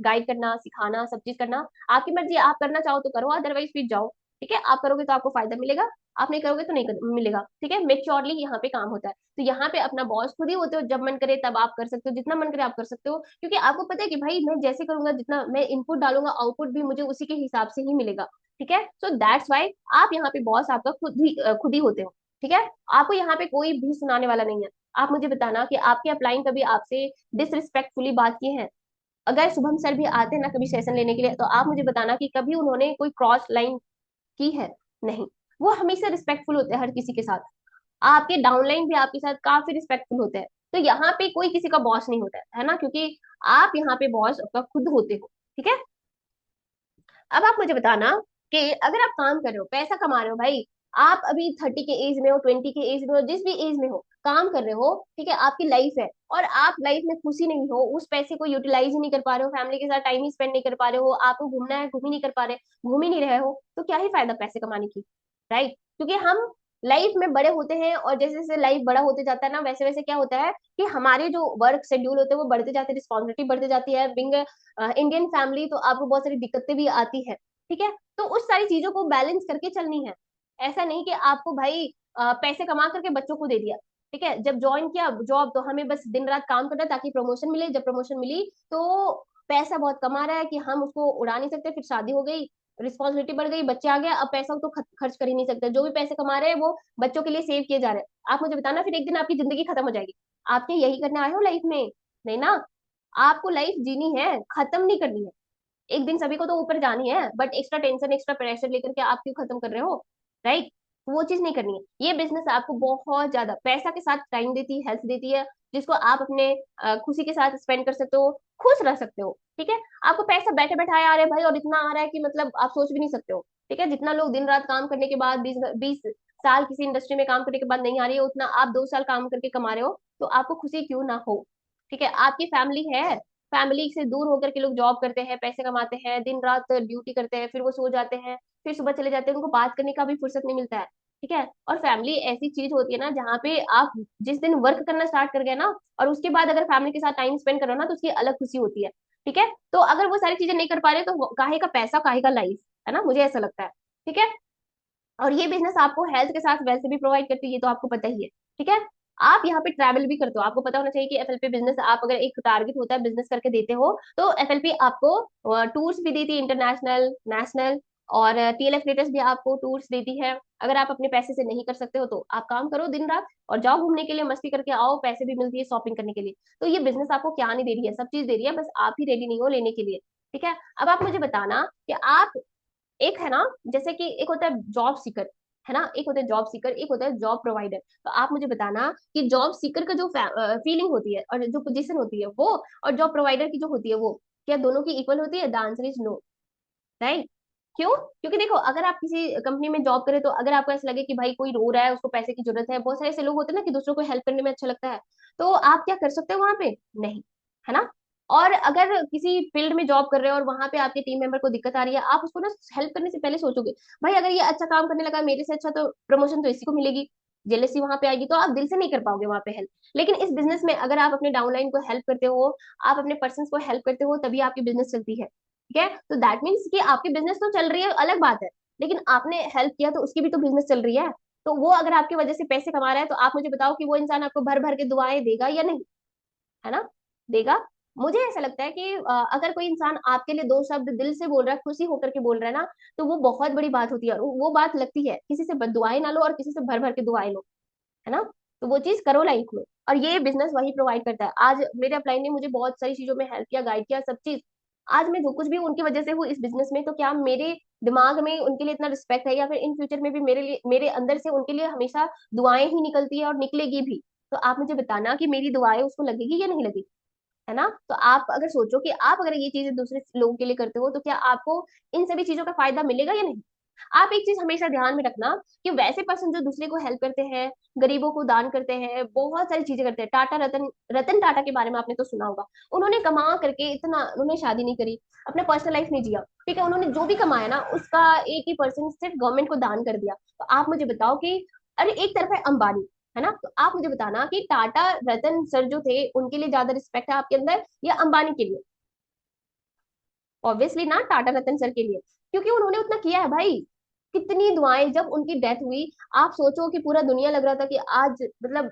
गाइड करना, सिखाना, सब चीज करना। आपकी मर्जी, आप करना चाहो तो करो, अदरवाइज फिर जाओ। ठीक है, आप करोगे तो आपको फायदा मिलेगा, आप नहीं करोगे तो नहीं मिलेगा। ठीक है, मेच्योरली यहाँ पे काम होता है। तो यहाँ पे अपना बॉस खुद ही होते हो, जब मन करे तब आप कर सकते हो, जितना मन करे आप कर सकते हो, क्योंकि आपको पता है कि भाई मैं जैसे करूंगा, जितना मैं इनपुट डालूंगा आउटपुट भी मुझे उसी के हिसाब से ही मिलेगा। ठीक है, सो दैट्स वाई आप यहाँ पे बॉस आपका खुद ही होते हो। ठीक है, आपको यहाँ पे कोई भी सुनाने वाला नहीं है। आप मुझे बताना कि आपके अपलाइन कभी आपसे डिसरिस्पेक्टफुली बात की है। अगर शुभम सर भी आते हैं ना कभी सेशन लेने के लिए, तो आप मुझे बताना कि कभी उन्होंने कोई क्रॉस लाइन की है। नहीं, वो हमेशा रिस्पेक्टफुल होते हैं हर किसी के साथ। आपके डाउनलाइन भी आपके साथ काफी रिस्पेक्टफुल होते हैं। तो यहाँ पे कोई किसी का बॉस नहीं होता है ना, क्योंकि आप यहाँ पे बॉस आपका खुद होते हो। ठीक है, अब आप मुझे बताना कि अगर आप काम कर रहे हो, पैसा कमा रहे हो भाई, आप अभी 30 के एज में हो, 20 के एज में हो, जिस भी एज में हो, काम कर रहे हो, ठीक है, आपकी लाइफ है, और आप लाइफ में खुशी नहीं हो, उस पैसे को यूटिलाइज ही नहीं कर पा रहे हो, फैमिली के साथ टाइम ही स्पेंड नहीं कर पा रहे हो, आपको घूमना है घूम ही नहीं कर पा रहे, घूम ही नहीं रहे हो, तो क्या ही फायदा पैसे कमाने की। राइट, क्योंकि हम लाइफ में बड़े होते हैं, और जैसे जैसे लाइफ बड़ा होते जाता है ना, वैसे वैसे क्या होता है कि हमारे जो वर्क शेड्यूल होते हैं वो बढ़ते जाते हैं, रिस्पॉन्सिबिलिटी बढ़ती जाती है, बिंग इंडियन फैमिली, तो आपको बहुत सारी दिक्कतें भी आती है। ठीक है, तो उस सारी चीजों को बैलेंस करके चलनी है। ऐसा नहीं कि आपको भाई पैसे कमा करके बच्चों को दे दिया। ठीक है, जब ज्वाइन किया जॉब तो हमें बस दिन रात काम करना है ताकि प्रमोशन मिले, जब प्रमोशन मिली तो पैसा बहुत कमा रहा है कि हम उसको उड़ा नहीं सकते, फिर शादी हो गई, रिस्पॉन्सिबिलिटी बढ़ गई, बच्चे आ गए, अब पैसा तो खर्च कर ही नहीं सकते, जो भी पैसे कमा रहे हैं वो बच्चों के लिए सेव किए जा रहे हैं। आप मुझे बताना फिर एक दिन आपकी जिंदगी खत्म हो जाएगी। आपके यही करने आए हो लाइफ में? नहीं ना, आपको लाइफ जीनी है, खत्म नहीं करनी है। एक दिन सभी को तो ऊपर जानी है, but extra tension extra pressure लेकर के आप क्यों खत्म कर रहे हो? राइट, वो चीज नहीं करनी है। ये बिजनेस आपको बहुत ज्यादा पैसा के साथ टाइम देती है, हेल्थ देती है, जिसको आप अपने खुशी के साथ स्पेंड कर सकते हो, खुश रह सकते हो। ठीक है, आपको पैसा बैठे बैठाए आ रहा है भाई, और इतना आ रहा है कि मतलब आप सोच भी नहीं सकते हो। ठीक है, जितना लोग दिन रात काम करने के बाद 20 20 साल किसी इंडस्ट्री में काम करने के बाद नहीं आ रही है, उतना आप 2 साल काम करके कमा रहे हो। तो आपको खुशी क्यों ना हो। ठीक है, आपकी फैमिली है, फैमिली से दूर होकर के लोग जॉब करते हैं, पैसे कमाते हैं, दिन रात ड्यूटी करते हैं, फिर वो सो जाते हैं, फिर सुबह चले जाते हैं, उनको बात करने का भी फुर्सत नहीं मिलता है। ठीक है, और फैमिली ऐसी चीज होती है ना जहाँ पे आप जिस दिन वर्क करना स्टार्ट कर गए ना, और उसके बाद अगर फैमिली के साथ टाइम स्पेंड करो ना, तो उसकी अलग खुशी होती है। ठीक है, तो अगर वो सारी चीजें नहीं कर पा रहे तो काहे का पैसा, काहे का लाइफ, है ना, मुझे ऐसा लगता है। ठीक है, और ये बिजनेस आपको हेल्थ के साथ वैसे भी प्रोवाइड करती है, ये तो आपको पता ही है। ठीक है, आप यहाँ पे ट्रैवल भी करते हो, आपको पता होना चाहिए कि एफएलपी बिजनेस, आप अगर एक टारगेट होता है बिजनेस करके देते हो, तो एफएलपी आपको टूर्स भी देती है, इंटरनेशनल, नेशनल, और टीएलएफ रेटर्स भी आपको टूर्स देती है। अगर आप अपने पैसे से नहीं कर सकते हो तो आप काम करो दिन रात और जाओ घूमने के लिए, मस्ती करके आओ, पैसे भी मिलती है शॉपिंग करने के लिए। तो ये बिजनेस आपको क्या नहीं दे रही है, सब चीज दे रही है, बस आप ही रेडी नहीं हो लेने के लिए। ठीक है, अब आप मुझे बताना कि आप, एक है ना, जैसे कि एक होता है जॉब सीकर, है ना, एक होता है जॉब सीकर, एक होता है जॉब प्रोवाइडर। तो आप मुझे बताना कि जॉब सीकर का जो फीलिंग होती है और जो पोजीशन होती है वो, और जॉब प्रोवाइडर की जो होती है वो, क्या दोनों की इक्वल होती है? The answer is no, right. क्यों? क्योंकि देखो, अगर आप किसी कंपनी में जॉब करें तो अगर आपको ऐसा लगे कि भाई कोई रो रहा है, उसको पैसे की जरूरत है, बहुत सारे ऐसे लोग होते हैं ना कि दूसरों को हेल्प करने में अच्छा लगता है, तो आप क्या कर सकते हो वहां पे? नहीं, है ना। और अगर किसी फील्ड में जॉब कर रहे हो और वहां पे आपके टीम मेंबर को दिक्कत आ रही है, आप उसको ना हेल्प करने से पहले सोचोगे, भाई अगर ये अच्छा काम करने लगा मेरे से अच्छा, तो प्रमोशन तो इसी को मिलेगी, जेलसी वहां पे आएगी, तो आप दिल से नहीं कर पाओगे वहां पे हेल्प। लेकिन इस बिजनेस में अगर आप अपने डाउनलाइन को हेल्प करते हो, आप अपने पर्सन को हेल्प करते हो, तभी आपकी बिजनेस चलती है। ठीक है, तो दैट मीन्स कि आपकी बिजनेस तो चल रही है, अलग बात है, लेकिन आपने हेल्प किया तो उसकी भी तो बिजनेस चल रही है। तो वो अगर आपकी वजह से पैसे कमा रहा है, तो आप मुझे बताओ कि वो इंसान आपको भर भर के दुआएं देगा या नहीं? है ना, देगा। मुझे ऐसा लगता है कि अगर कोई इंसान आपके लिए दो शब्द दिल से बोल रहा है, खुशी होकर के बोल रहा है ना, तो वो बहुत बड़ी बात होती है, और वो बात लगती है। किसी से दुआएं ना लो और किसी से भर भर के दुआएं लो, है ना। तो वो चीज करो लाइफ में, और ये बिजनेस वही प्रोवाइड करता है। आज मेरे अपलाइन ने मुझे बहुत सारी चीजों में हेल्प किया, गाइड किया, सब चीज। आज मैं जो कुछ भी उनकी वजह से हूँ इस बिजनेस में, तो क्या मेरे दिमाग में उनके लिए इतना रिस्पेक्ट है, या फिर इन फ्यूचर में भी मेरे लिए, मेरे अंदर से उनके लिए हमेशा दुआएं ही निकलती है और निकलेगी भी। तो आप मुझे बताना कि मेरी दुआएं उसको लगेगी या नहीं लगेगी, है ना। तो आप अगर सोचो कि आप अगर ये चीजें दूसरे लोगों के लिए करते हो, तो क्या आपको इन सभी चीजों का फायदा मिलेगा या नहीं। आप एक चीज हमेशा ध्यान में रखना कि वैसे पर्सन जो दूसरे को हेल्प करते हैं, गरीबों को दान करते हैं, बहुत सारी चीजें करते हैं, टाटा, रतन रतन टाटा के बारे में आपने तो सुना होगा। उन्होंने कमा करके इतना, उन्होंने शादी नहीं करी, अपना पर्सनल लाइफ नहीं जिया। ठीक है, उन्होंने जो भी कमाया ना उसका 1 ही% सिर्फ गवर्नमेंट को दान कर दिया। तो आप मुझे बताओ कि, अरे एक तरफ है अंबानी, है ना, तो आप मुझे बताना कि टाटा रतन सर जो थे उनके लिए ज्यादा रिस्पेक्ट है आपके अंदर या अंबानी के लिए? ऑब्वियसली ना, टाटा रतन सर के लिए, क्योंकि उन्होंने उतना किया है भाई। कितनी दुआएं, जब उनकी डेथ हुई, आप सोचो कि पूरा दुनिया लग रहा था कि आज मतलब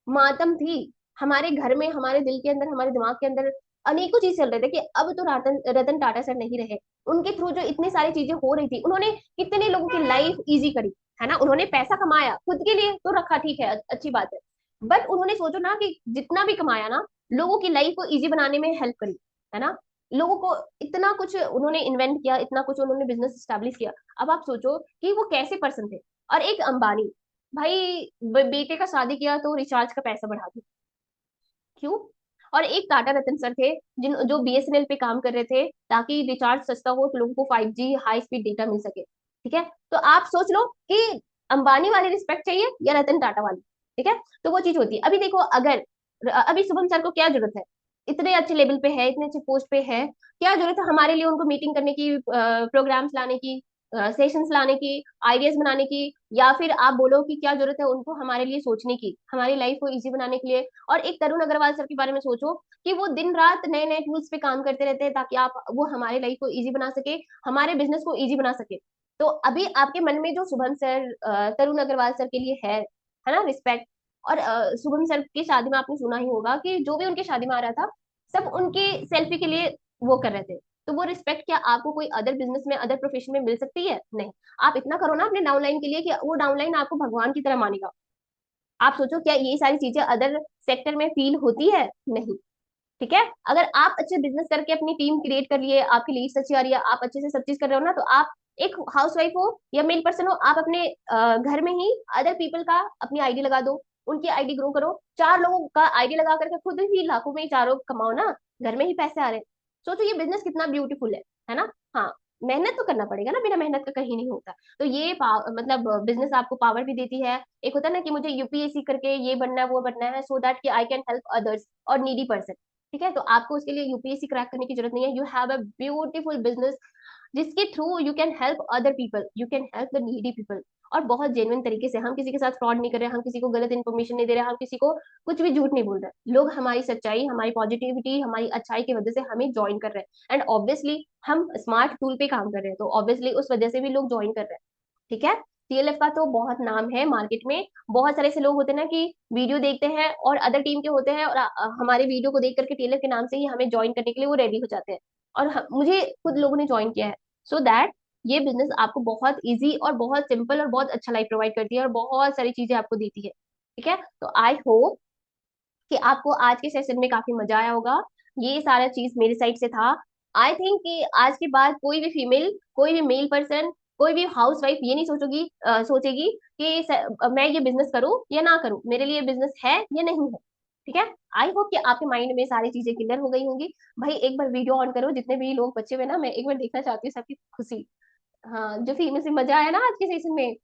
मातम थी। हमारे घर में, हमारे दिल के अंदर, हमारे दिमाग के अंदर अनेकों चीज चल रहे थे कि अब तो रतन रतन टाटा सर नहीं रहे। उनके थ्रू जो इतनी सारी चीजें हो रही थी, उन्होंने कितने लोगों की लाइफ इजी करी, है ना। उन्होंने पैसा कमाया खुद के लिए तो रखा, ठीक है, अच्छी बात है, बट उन्होंने सोचो ना कि जितना भी कमाया ना, लोगों की लाइफ को इजी बनाने में हेल्प करी, है ना। लोगों को इतना कुछ उन्होंने इन्वेंट किया, इतना कुछ उन्होंने बिजनेस स्टैब्लिश किया। अब आप सोचो कि वो कैसे पर्सन थे। और एक अंबानी, भाई बेटे का शादी किया तो रिचार्ज का पैसा बढ़ा दिया, क्यों? और एक टाटा रतन सर थे, जिन जो बीएसएनएल पे काम कर रहे थे ताकि रिचार्ज सस्ता हो तो लोगों को 5G हाई स्पीड डेटा मिल सके। ठीक है, तो आप सोच लो कि अंबानी वाली रिस्पेक्ट चाहिए या रतन टाटा वाली। ठीक है, तो वो चीज होती है। अभी देखो, अगर अभी शुभम सर को क्या जरूरत है, इतने अच्छे लेवल पे है, इतने अच्छे पोस्ट पे है, क्या जरूरत है हमारे लिए उनको मीटिंग करने की, प्रोग्राम्स लाने की, सेशंस लाने की, आइडियाज बनाने की, या फिर आप बोलो कि क्या जरूरत है उनको हमारे लिए सोचने की, हमारी लाइफ को इजी बनाने के लिए। और एक तरुण अग्रवाल सर के बारे में सोचो कि वो दिन रात नए नए टूल्स पे काम करते रहते हैं ताकि आप, वो हमारे लाइफ को इजी बना सके, हमारे बिजनेस को इजी बना सके। तो अभी आपके मन में जो शुभम सर, तरुण अग्रवाल सर के लिए है ना, रिस्पेक्ट। और शुभम सर की शादी में आपने सुना ही होगा कि जो भी उनकी शादी में आ रहा था, सब उनकी सेल्फी के लिए वो कर रहे थे। तो वो रिस्पेक्ट क्या आपको कोई अदर बिजनेस में, अदर प्रोफेशन में मिल सकती है? नहीं। आप इतना करो ना अपने डाउनलाइन के लिए कि वो डाउनलाइन आपको भगवान की तरह मानेगा। आप सोचो, क्या ये सारी चीजें अदर सेक्टर में फील होती है? नहीं। ठीक है, अगर आप अच्छे बिजनेस करके अपनी टीम क्रिएट कर लिए, आपकी लीड्स अच्छी आ रही है, आप अच्छे से सब चीज कर रहे हो ना, तो आप एक हाउसवाइफ हो या मेल पर्सन हो, आप अपने घर में ही अदर पीपल का अपनी आईडी लगा दो, उनकी आईडी ग्रो करो, 4 लोगों का आईडी लगा करके खुद ही लाखों में ही 4 लोग कमाओ ना, घर में ही पैसे आ रहे हैं। सोचो ये बिजनेस कितना ब्यूटीफुल है ना। हाँ, मेहनत तो करना पड़ेगा ना, बिना मेहनत का कहीं नहीं होता। तो ये मतलब बिजनेस आपको पावर भी देती है। एक होता है ना कि मुझे यूपीएससी करके ये बनना है वो बनना है, सो दैट कि आई कैन हेल्प अदर्स और नीडी पर्सन। ठीक है, तो आपको उसके लिए यूपीएससी क्रैक करने की जरूरत नहीं है। You have a beautiful business जिसके through you can help other people, you can help the needy people. और बहुत जेन्युइन तरीके से, हम किसी के साथ फ्रॉड नहीं कर रहे, हम किसी को गलत इन्फॉर्मेशन नहीं दे रहे, हम किसी को कुछ भी झूठ नहीं बोल रहे। लोग हमारी सच्चाई, हमारी पॉजिटिविटी, हमारी अच्छाई की वजह से हमें ज्वाइन कर रहे हैं, एंड ऑब्वियसली हम स्मार्ट टूल पे काम कर रहे हैं, तो ऑब्वियसली उस वजह से भी लोग ज्वाइन कर रहे हैं। ठीक है, टीएलएफ का तो बहुत नाम है मार्केट में। बहुत सारे ऐसे लोग होते हैं ना कि वीडियो देखते हैं और अदर टीम के होते हैं, और हमारे वीडियो को देख करके टीएलएफ के नाम से ही हमें ज्वाइन करने के लिए वो रेडी हो जाते हैं। और मुझे खुद लोगों ने ज्वाइन किया है। सो दैट ये बिजनेस आपको बहुत इजी और बहुत सिंपल और बहुत अच्छा लाइफ प्रोवाइड करती है, और बहुत सारी चीजें आपको देती है। ठीक है, तो आई होप कि आपको आज के सेशन में काफी मजा आया होगा। ये सारा चीज मेरी साइड से था। आई थिंक कि आज के बाद कोई भी फीमेल, कोई भी मेल पर्सन, कोई भी हाउस वाइफ ये नहीं सोचेगी कि मैं ये बिजनेस करूं या ना करूं, मेरे लिए बिजनेस है या नहीं है। ठीक है, आई होप कि आपके माइंड में सारी चीजें क्लियर हो गई होंगी। भाई एक बार वीडियो ऑन करो, जितने भी लोग बच्चे हुए ना, मैं एक बार देखना चाहती हूँ सबकी खुशी। हाँ, जो फीमेल से मजा आया ना आज के सेशन में,